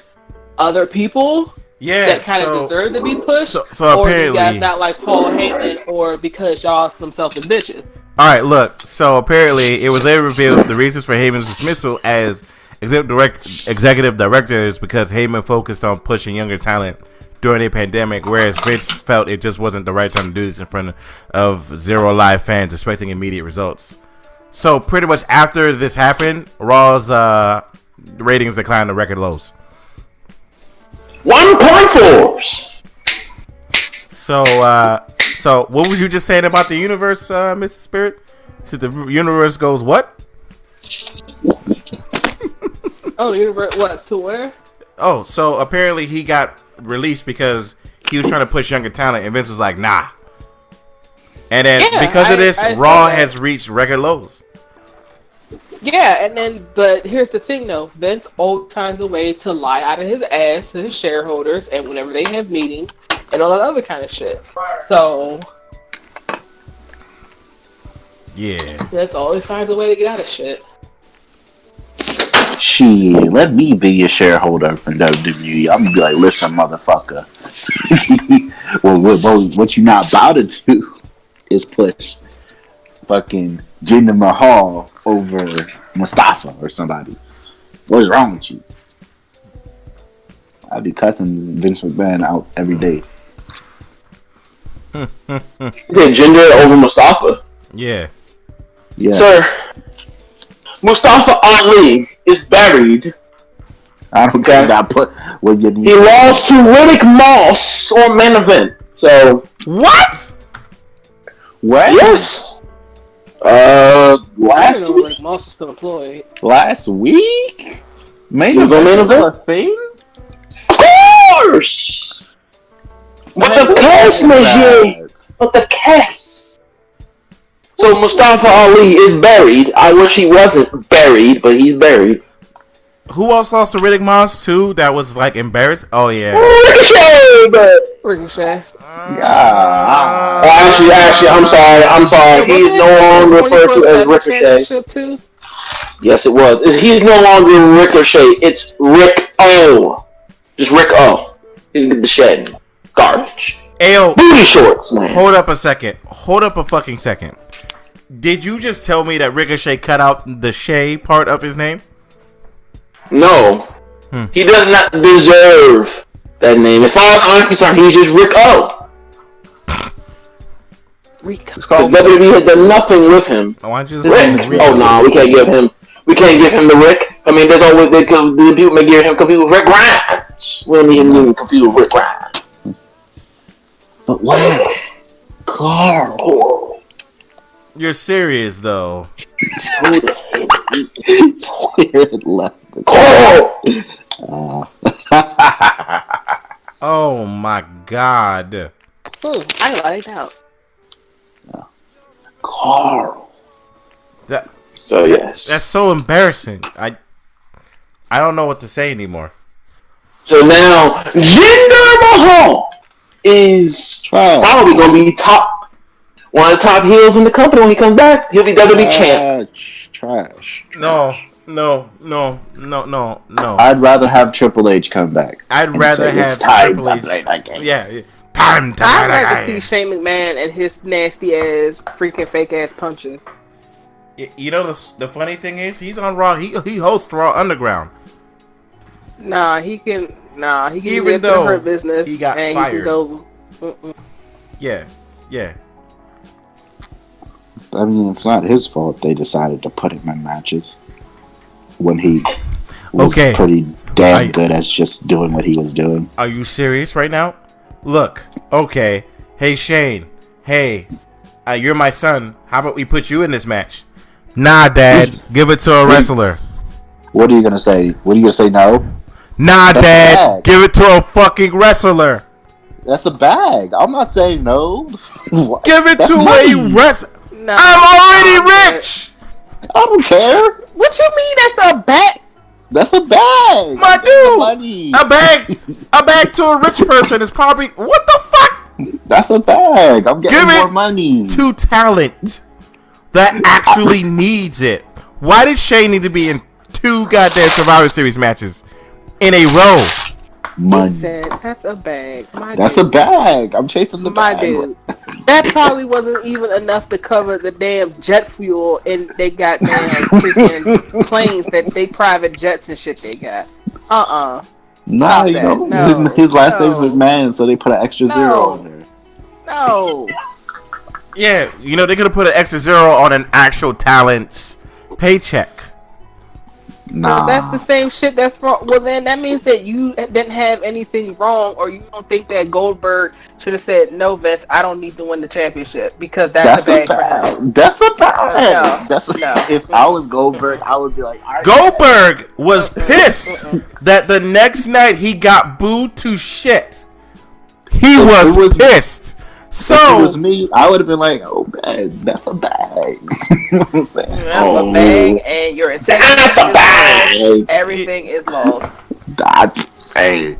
other people? Yeah, that kind of deserve to be pushed. So or apparently, do you guys not like Paul Heyman, or because y'all some selfish bitches? All right, look. So apparently, it was later revealed the reasons for Heyman's dismissal as executive director is because Heyman focused on pushing younger talent during a pandemic, whereas Vince felt it just wasn't the right time to do this in front of zero live fans expecting immediate results. So pretty much after this happened, Raw's ratings declined to record lows. 1.4s. So what was you just saying about the universe, Mr. Spirit? So the universe goes what? Oh, the universe, what, to where? Oh, so apparently he got released because he was trying to push younger talent, and Vince was like, nah. And then because of this, Raw has reached record lows. Yeah, but here's the thing though, Vince always finds a way to lie out of his ass to his shareholders and whenever they have meetings and all that other kind of shit. So yeah, Vince always finds a way to get out of shit. Shit, let me be your shareholder from WWE. I'm gonna be like, listen, motherfucker. What you not about to do is push fucking Jinder Mahal over Mustafa or somebody. What's wrong with you? I'd be cussing Vince McMahon out every day. Jinder over Mustafa. Yeah. Yes. Sir, Mustafa Ali is buried. I don't care that put what you need. He lost to Riddick Moss on main event. So what? What? Yes. Last week. Like Moss is still employed. Last week? Main You event main still a event? thing? Of course. But the cast, Monsieur. But the cast. So Mustafa Ali is buried. I wish he wasn't buried, but he's buried. Who else lost to Riddick Moss too? That was like embarrassed. Oh yeah. Ricochet. Actually, I'm sorry. He's no longer referred to as Ricochet. Too? Yes, it was. He's no longer Ricochet. It's Rick O. Just Rick O. He's the shed. Garbage. Ayo, booty shorts, man. Hold up a second. Hold up a fucking second. Did you just tell me that Ricochet cut out the Shay part of his name? No. He does not deserve that name. As far as I'm concerned, he's just Rick O. Because WWE has done nothing with him. Rick. Oh no, we can't give him. We can't give him the Rick. I mean, there's always the people may give him confused with Rick Grimes. We don't need him confused with Rick Grimes. But why, Carl? You're serious though. Oh my god. Ooh, I lied out. Carl. So yes. That's so embarrassing. I don't know what to say anymore. So now Jinder Mahal is probably gonna be one of the top heels in the company when he comes back. He'll be WWE champ. Trash. No. I'd rather have Triple H come back. I'd rather have it's time Triple H. to play that game. Yeah, time to I'd play that rather game. see Shane McMahon and his nasty ass, freaking fake ass punches. You know the funny thing is he's on Raw. He hosts Raw Underground. He can Even get to though her business he got and fired. He can go, Yeah. I mean, it's not his fault they decided to put him in matches when he was pretty damn good at just doing what he was doing. Are you serious right now? Look, okay. Hey, Shane. Hey, you're my son. How about we put you in this match? Nah, Dad. Give it to a wrestler. What are you going to say? What are you going to say no? Nah, That's Dad. Give it to a fucking wrestler. That's a bag. I'm not saying no. What? Give it That's to money. a wrestler. No, I'm already rich. I don't care. What you mean that's a bet? That's a bag. My dude. Money. A bag to a rich person is probably what the fuck? That's a bag. I'm getting Give more it money. to talent that actually needs it. Why did Shane need to be in 2 goddamn Survivor Series matches in a row? Money. He said, that's a bag. That's a bag. I'm chasing the bag. Dude. That probably wasn't even enough to cover the damn jet fuel and they got damn freaking planes that they private jets and shit they got. Nah, you know, no, his last name was Man, so they put an extra zero on there. No. Yeah, you know, they could have put an extra 0 on an actual talent's paycheck. Nah. So that's the same shit that's wrong. Well, then that means that you didn't have anything wrong, or you don't think that Goldberg should have said, no, Vince, I don't need to win the championship because that's a bag for him. That's a bag. No. If I was Goldberg, I would be like, Goldberg was pissed that the next night he got booed to shit. He was pissed. So if it was me, I would have been like, "Oh man, that's a bag." You know what I'm saying? That's a bag, and your attention That's a bag. Everything is lost. Hey,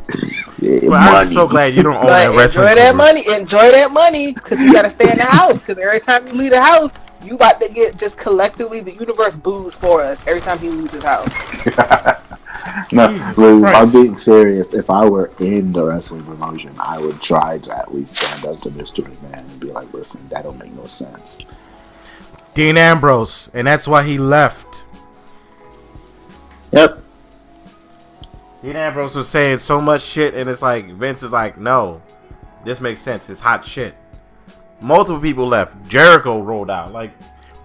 well, I'm so glad you don't own that wrestling. Enjoy that money, because you gotta stay in the house. Because every time you leave the house, You about to get just collectively the universe boos for us every time he leaves his house. No, Jesus really, I'm Christ. being serious. If I were in the wrestling promotion, I would try to at least stand up to Mr. McMahon and be like, listen, that don't make no sense. Dean Ambrose, and that's why he left. Yep. Dean Ambrose was saying so much shit, and it's like Vince is like, no, this makes sense. It's hot shit. Multiple people left. Jericho rolled out. Like,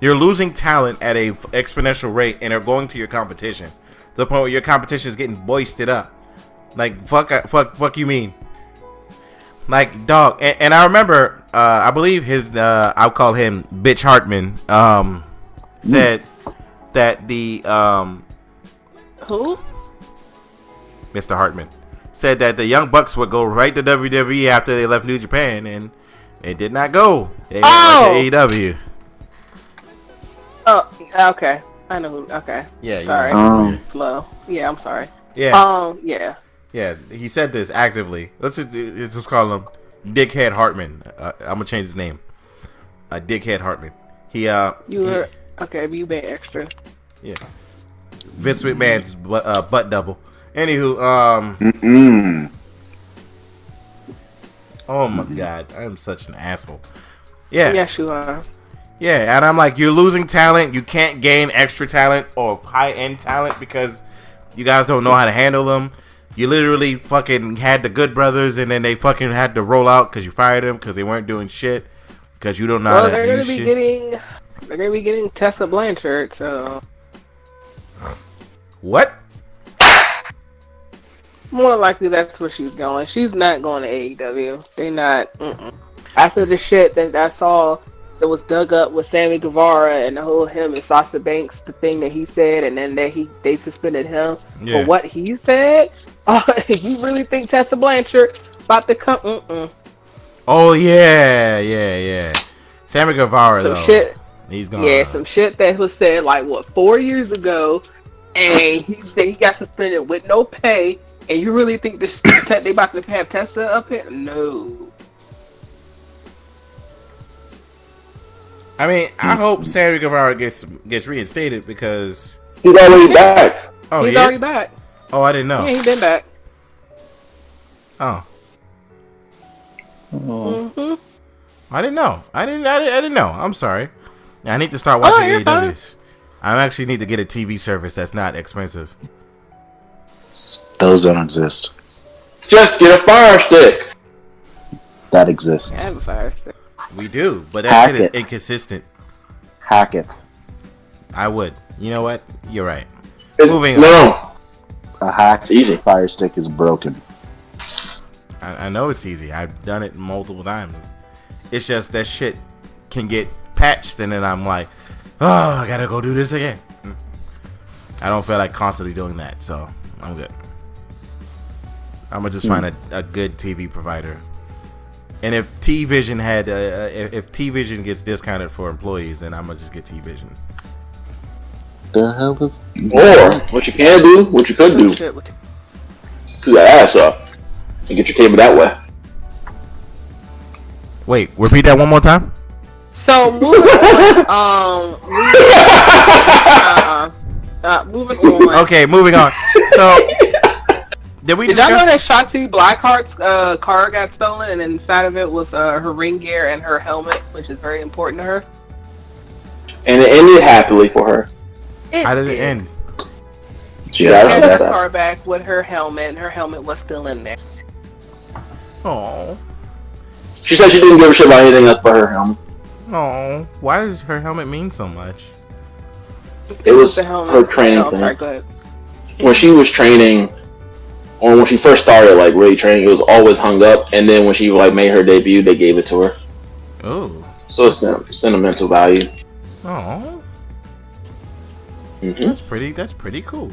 you're losing talent at a exponential rate, and are going to your competition to the point where your competition is getting boisted up. Like, fuck you mean? Like, dog. And I remember, I believe his, I'll call him Bitch Hartman, said that the Who? Mr. Hartman said that the Young Bucks would go right to WWE after they left New Japan, and it did not go. They went right to AEW. Oh, okay. I know who. Okay. Yeah. Sorry. Slow. Yeah, I'm sorry. Yeah. Yeah. Yeah. He said this actively. Let's just call him Dickhead Hartman. I'm gonna change his name. Dickhead Hartman. Okay, but you been extra. Yeah. Vince McMahon's butt double. Anywho, oh my god, I'm such an asshole. Yeah. Yes, you are. Yeah, and I'm like, you're losing talent. You can't gain extra talent or high-end talent because you guys don't know how to handle them. You literally fucking had the Good Brothers, and then they fucking had to roll out because you fired them because they weren't doing shit because you don't know how to do shit. They're gonna be getting Tessa Blanchard. So what? More likely that's where she's going. She's not going to AEW. They're not. After the shit that I saw that was dug up with Sammy Guevara and the whole him and Sasha Banks, the thing that he said, and then they suspended him for what he said. You really think Tessa Blanchard about to come? Oh yeah. Sammy Guevara though. Shit. He's gone. Yeah, some shit that was said like 4 years ago, and he got suspended with no pay. And you really think they about to have Tessa up here? No. I mean, I hope Sammy Guevara gets reinstated because he's already back. Oh, he's already back. Oh, I didn't know. Yeah, he's been back. Oh. Mm-hmm. I didn't know. I didn't know. I'm sorry. I need to start watching AEWs. I actually need to get a TV service that's not expensive. Those don't exist. Just get a Fire Stick. That exists. I have a Fire Stick. We do, but that shit is inconsistent. Hack it. I would. You know what? You're right. Moving on. A hacked Fire Stick is broken. I know it's easy. I've done it multiple times. It's just that shit can get patched, and then I'm like, oh, I gotta go do this again. I don't feel like constantly doing that, so I'm good. I'm gonna just find a good TV provider. And if T-Vision if T-Vision gets discounted for employees, then I'm gonna just get T-Vision. The hell is? Or what you can do, what you could do, do that ass up and get your cable that way. Wait, repeat that one more time. So moving on. Moving on. Okay, moving on. So. Did y'all know that Shotzi Blackheart's car got stolen, and inside of it was her ring gear and her helmet, which is very important to her? And it ended happily for her. How did it end? She got her car back with her helmet, and her helmet was still in there. Oh. She said she didn't give a shit about anything else but her helmet. Oh, why does her helmet mean so much? It was her training thing. Sorry, go ahead. When she was training, or when she first started, like, really training, it was always hung up, and then when she, like, made her debut, they gave it to her. Oh. So it's sentimental value. Oh. Mm-hmm. That's pretty cool.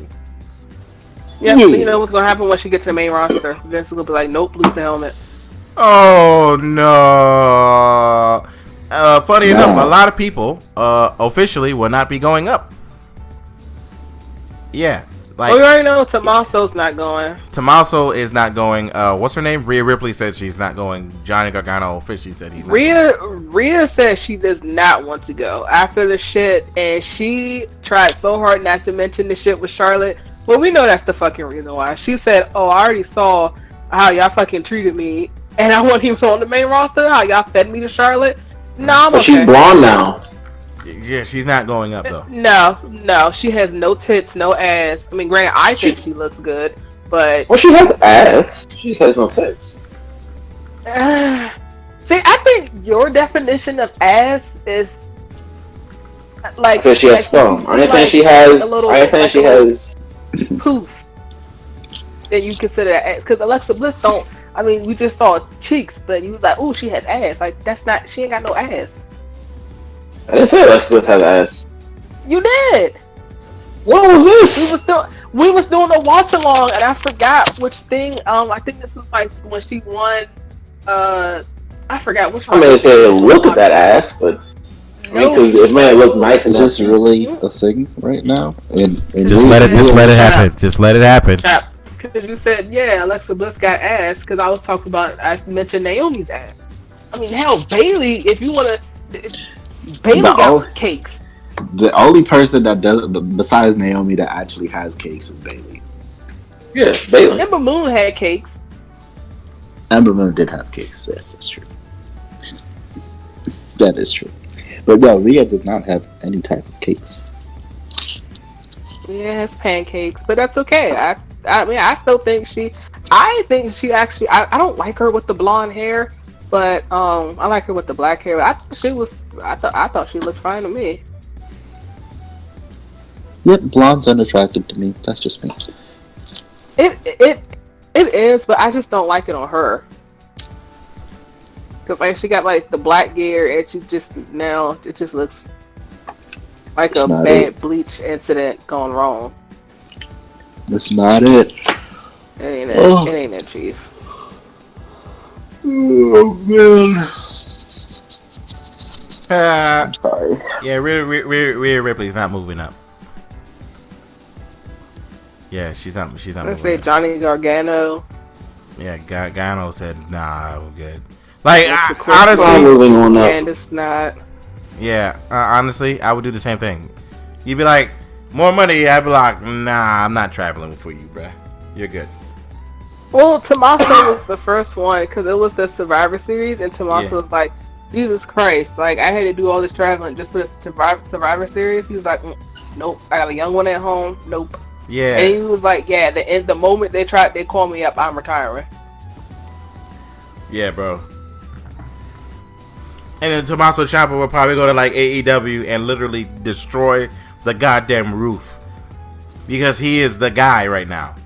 Yeah, so you know what's gonna happen when she gets to the main roster. Vince will be like, nope, lose the helmet. Oh, no. Funny enough, a lot of people, officially will not be going up. Yeah. Like, we already know Tommaso's not going. Tommaso is not going. What's her name? Rhea Ripley said she's not going. Johnny Gargano officially said he's not going. Rhea says she does not want to go after the shit, and she tried so hard not to mention the shit with Charlotte. Well, we know that's the fucking reason why. She said, "Oh, I already saw how y'all fucking treated me, and I want him on the main roster. How y'all fed me to Charlotte. No, I'm But okay." she's blonde now. Yeah, she's not going up though. No, she has no tits, no ass. I mean, granted, I think she looks good, but Well, she has ass. She just has no tits. see, I think your definition of ass is like. I said she has some. I ain't saying she has. I ain't saying she has. Poof. And you consider that ass because Alexa Bliss don't. I mean, we just saw cheeks, but you was like, "Ooh, she has ass." Like that's not. She ain't got no ass. I didn't say Alexa Bliss has ass. You did. What was this? We was doing a watch along, and I forgot which thing. I think this was like when she won. I forgot which one. I mean, say look at that ass, but I mean, because it may look nice. Is this really a thing right now? Just let it happen. Just let it happen. Because you said, yeah, Alexa Bliss got ass. Because I was talking about, I mentioned Naomi's ass. I mean, hell, Bailey. If you want to. Bailey got cakes. The only person that does, besides Naomi, that actually has cakes is Bailey. Yeah, Bailey. Ember Moon had cakes. Ember Moon did have cakes. Yes, that's true. That is true. But no, Rhea does not have any type of cakes. Yeah, it's pancakes, but that's okay. I mean, I still think I think she actually. I don't like her with the blonde hair, but I like her with the black hair. I thought she looked fine to me. Yep, blonde's unattractive to me. That's just me. It is, but I just don't like it on her. Cause like she got like the black gear, and she just it just looks like a bad bleach incident gone wrong. That's not it. It ain't it, Chief. Oh man. I'm sorry. Yeah, Rhea Ripley's not moving up. Yeah, she's not. Let's say Johnny Gargano. Yeah, Gargano said, "Nah, I'm good." Like honestly, moving on up. And it's not. Yeah, honestly, I would do the same thing. You'd be like, more money. I'd be like, nah, I'm not traveling for you, bruh. You're good. Well, Tommaso was the first one because it was the Survivor Series, and Tommaso was like, Jesus Christ, like I had to do all this traveling just for the Survivor Series. He was like, nope, I got a young one at home. Nope. Yeah. And he was like, yeah, the moment they call me up, I'm retiring. Yeah, bro. And then Tommaso Ciampa will probably go to like AEW and literally destroy the goddamn roof because he is the guy right now.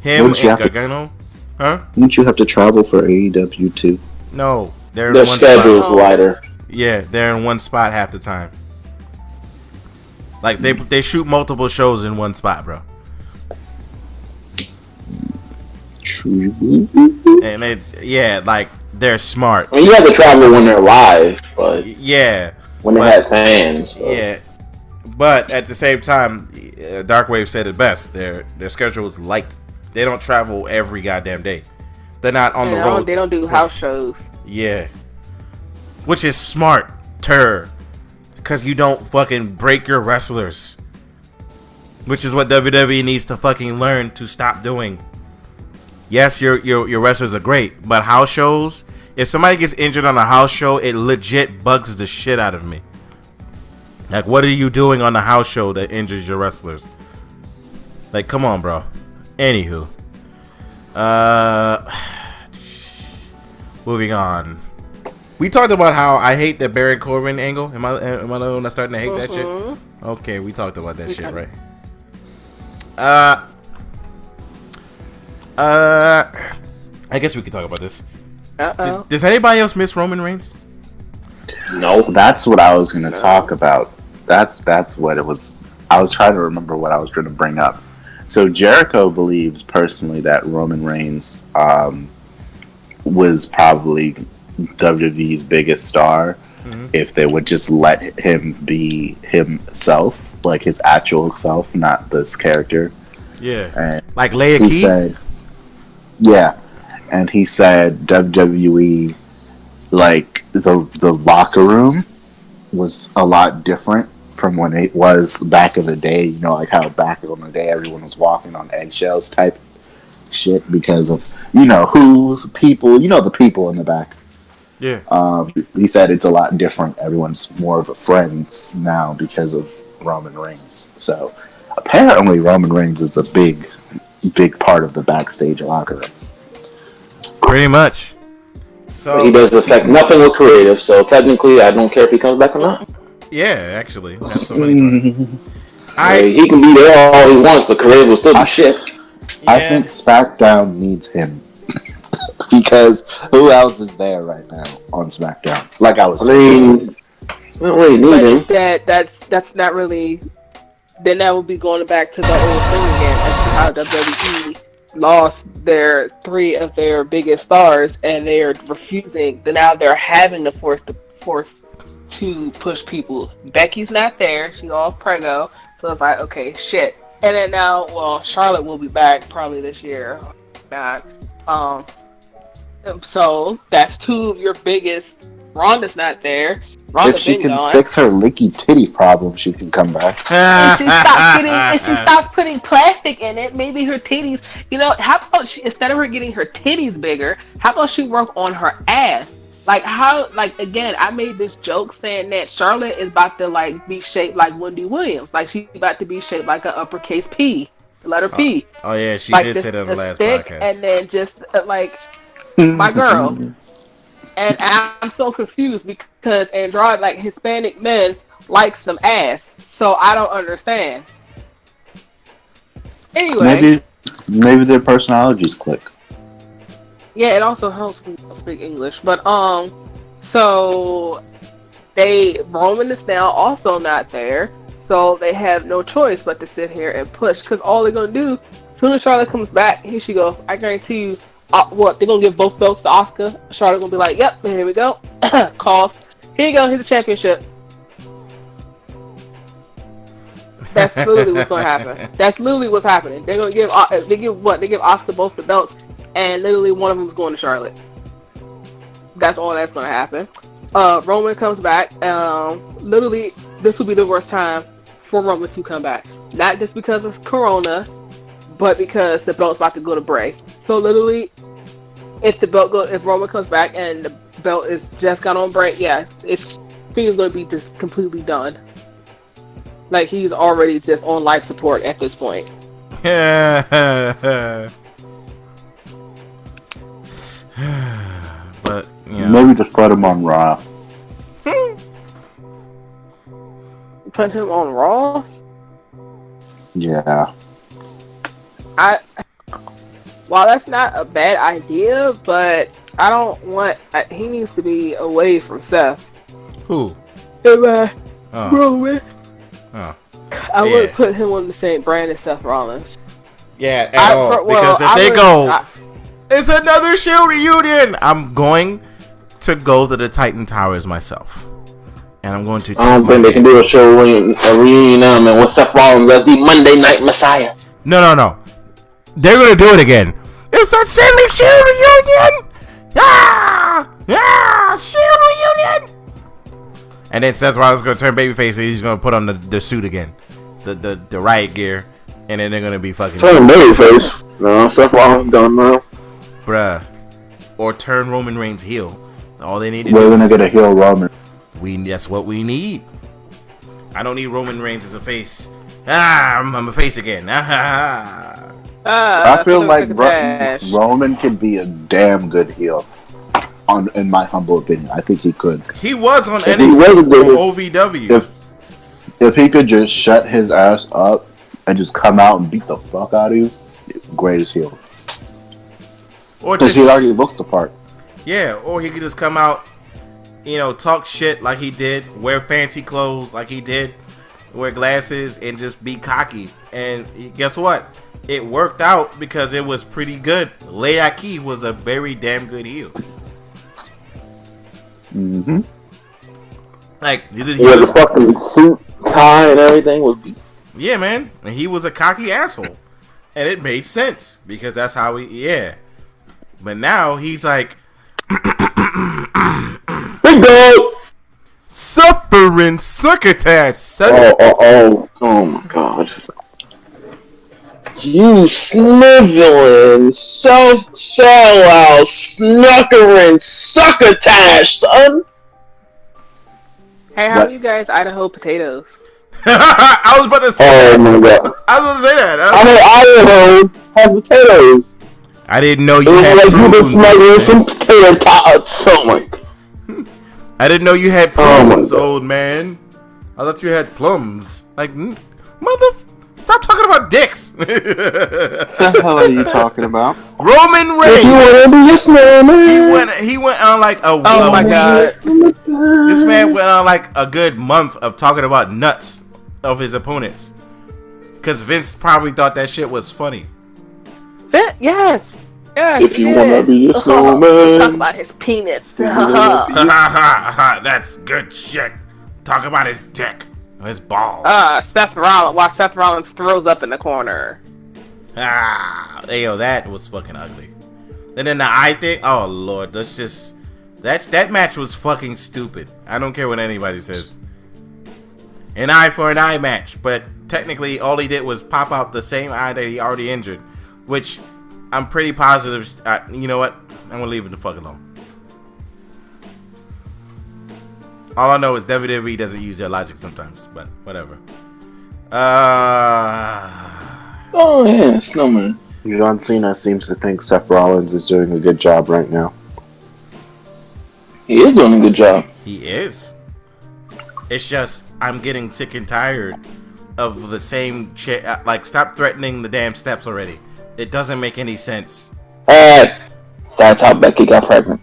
Him and Gargano, huh? Wouldn't you have to travel for AEW too? No, their schedule's lighter. Yeah, they're in one spot half the time. Like they shoot multiple shows in one spot, bro. True. And like they're smart. I mean, you have to travel when they're live, but when they have fans. So. Yeah, but at the same time, Darkwave said it best. Their schedule is light. They don't travel every goddamn day. They're not on the road. They don't do house shows. Yeah, which is smart, because you don't fucking break your wrestlers. Which is what WWE needs to fucking learn to stop doing. Yes, your wrestlers are great, but house shows, if somebody gets injured on a house show, it legit bugs the shit out of me. Like, what are you doing on the house show that injures your wrestlers? Like, come on, bro. Anywho. Moving on. We talked about how I hate the Baron Corbin angle. Am I the one that's starting to hate that shit? Okay, we talked about that shit, right? I guess we could talk about this. Does anybody else miss Roman Reigns? No. That's what I was going to talk about. That's what it was. I was trying to remember what I was going to bring up. So Jericho believes personally that Roman Reigns was probably WWE's biggest star if they would just let him be himself, like his actual self, not this character. Yeah. And Like Leia he Key? said, yeah. And he said WWE, like, the locker room was a lot different from when it was back in the day. You know, like how back in the day everyone was walking on eggshells type shit because of, you know, who's people, you know, the people in the back. Yeah. He said it's a lot different. Everyone's more of a friends now because of Roman Reigns. So apparently Roman Reigns is a big part of the backstage locker room. Pretty much. But he So does affect nothing with creative, so technically I don't care if he comes back or not. yeah, actually, that's the funny part. He can be there all he wants, but creative will still be shit. Yeah. I think SmackDown needs him because who else is there right now on SmackDown? Like I was saying, I don't really need him. That's not really. Then that would be going back to the old thing again as to how WWE lost their 3 of their biggest stars, and they're refusing. Now they're having to force to push people. Becky's not there; she's all prego. So it's like, okay, shit. And then now, well, Charlotte will be back probably this year. Not. So that's 2 of your biggest. Ronda's not there. Ronda if she been can gone. fix her leaky titty problem, she can come back. If she stops putting plastic in it, maybe her titties. You know, how about she, instead of her getting her titties bigger, how about she work on her ass? Like how, like again, I made this joke saying that Charlotte is about to like be shaped like Wendy Williams, like she's about to be shaped like an uppercase P, the letter P. Oh yeah, she like did just say that on the a last stick, podcast. and then just like my girl. And I'm so confused because Andrade, like Hispanic men, like some ass. So I don't understand. Anyway. Maybe their personalities click. Yeah, it also helps when you speak English. But so Roman is now also not there. So they have no choice but to sit here and push. Because all they're gonna do, as soon as Charlotte comes back, here she go. I guarantee you. What, they're gonna give both belts to Asuka. Charlotte gonna be like, yep, here we go. Cough. Here you go, here's the championship. That's literally what's gonna happen. That's literally what's happening. They're gonna give they give Asuka both the belts, and literally one of them is going to Charlotte. That's all that's gonna happen. Roman comes back. Literally, this will be the worst time for Roman to come back. Not just because of Corona, but because the belt's about to go to Bray. So literally, if Roman comes back and the belt is just got on Bray, yeah, it's gonna be just completely done. Like he's already just on life support at this point. But you know. Maybe just put him on Raw. Put him on Raw? Yeah. While that's not a bad idea, but I don't want. He needs to be away from Seth. Who? Roman. Oh. I would put him on the same brand as Seth Rollins. Yeah, at all. Because if they go, it's another Shield reunion. I'm going to go to the Titan Towers myself. And I'm going to. I don't think they can do a reunion now, man. With Seth Rollins as the Monday Night Messiah. No. They're going to do it again. It's a silly Shield reunion. Shield reunion. And then Seth Rollins is going to turn babyface and he's going to put on the suit again. The riot gear. And then they're going to be fucking. Turn babyface. No, Seth Rollins done now. Bruh. Or turn Roman Reigns heel. All they need to We're do. going to get a heel Roman. That's what we need. I don't need Roman Reigns as a face. I'm a face again. I feel like Roman could be a damn good heel. In my humble opinion, I think he could. He was on NXT or OVW. If he could just shut his ass up and just come out and beat the fuck out of you, greatest heel. Because he already looks the part. Yeah, or he could just come out, talk shit like he did, wear fancy clothes like he did, wear glasses, and just be cocky. And guess what? It worked out because it was pretty good. Leia Key was a very damn good heel. Mm-hmm. Like, the fucking suit, tie, and everything was. Yeah, man. And he was a cocky asshole. And it made sense because that's how yeah. But now he's like, Big dog. suffering succotash, son. Oh my god. You sniveling, sellout, snuckering, succotash, son. Hey, how are you guys Idaho potatoes? I was about to say that. Oh my god. I was about to say that. I mean, Idaho have potatoes. I didn't know you It was had like you been prunes. smuggling some potato tots, something. I didn't know you had Oh my plums, God. old man. I thought you had plums. Like, stop talking about dicks. What the hell are you talking about? Roman If you Reigns. wanna be a snowman. He went on like a Oh my week. god. This man went on like a good month of talking about nuts of his opponents. Cause Vince probably thought that shit was funny. Yes. Yes. If he you did. wanna be a snowman. Talk about his penis. That's good shit. Talk about his dick, his balls. Seth Rollins. While Seth Rollins throws up in the corner. Yo, that was fucking ugly. And then the eye thing. Oh lord, let's just. That match was fucking stupid. I don't care what anybody says. An eye for an eye match, but technically all he did was pop out the same eye that he already injured, which I'm pretty positive. You know what? I'm gonna leave it the fuck alone. All I know is WWE doesn't use their logic sometimes, but whatever. Oh yeah, snowman. John Cena seems to think Seth Rollins is doing a good job right now. He is doing a good job. He is. It's just I'm getting sick and tired of the same shit. Like, stop threatening the damn steps already. It doesn't make any sense. That's how Becky got pregnant.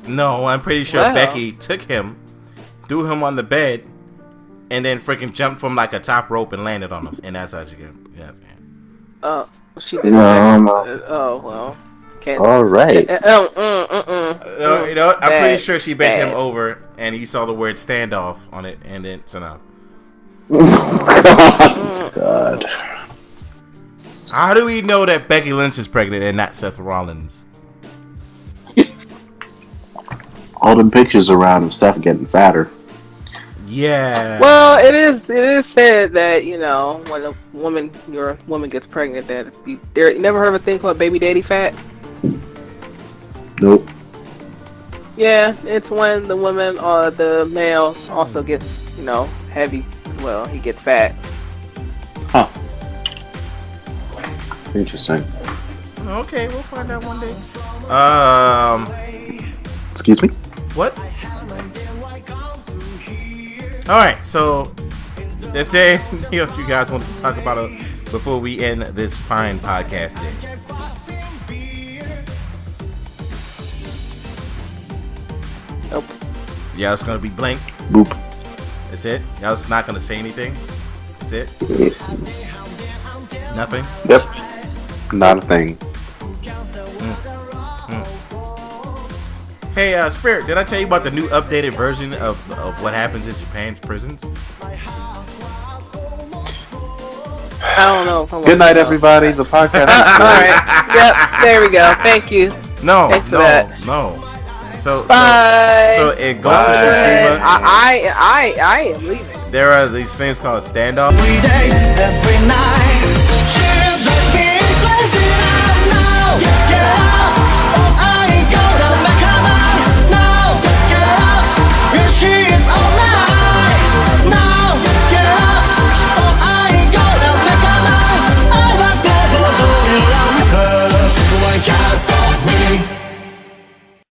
No, I'm pretty sure Wow. Becky took him, threw him on the bed, and then freaking jumped from like a top rope and landed on him. And that's how she got. Yeah, Oh, she did. No. Oh well. Can't. All right. you know what? I'm pretty Bad. sure she bent him Bad. over, and he saw the word standoff on it, and then so now. God. How do we know that Becky Lynch is pregnant and not Seth Rollins? All them pictures around of Seth getting fatter. Yeah. Well, it is said that, you know, when your woman gets pregnant, that you never heard of a thing called baby daddy fat? Nope. Yeah, it's when the woman or the male also gets, you know, heavy as well. He gets fat. Huh. Interesting. Okay, we'll find out one day. Excuse me? What? Alright, so if there anything else you guys want to talk about before we end this fine podcast day? Nope. So y'all just gonna be blank? Boop. That's it? Y'all just not gonna say anything? That's it? Nothing? Yep. Not a thing. Hey, Spirit, did I tell you about the new updated version of what happens in Japan's prisons? I don't know if I want Good night, to know. everybody. The podcast is All right. Yep. There we go. Thank you. No, Thanks for that. no. So Bye. So in Ghost of Tsushima, I am leaving. there are these things called standoff. Every day, every night.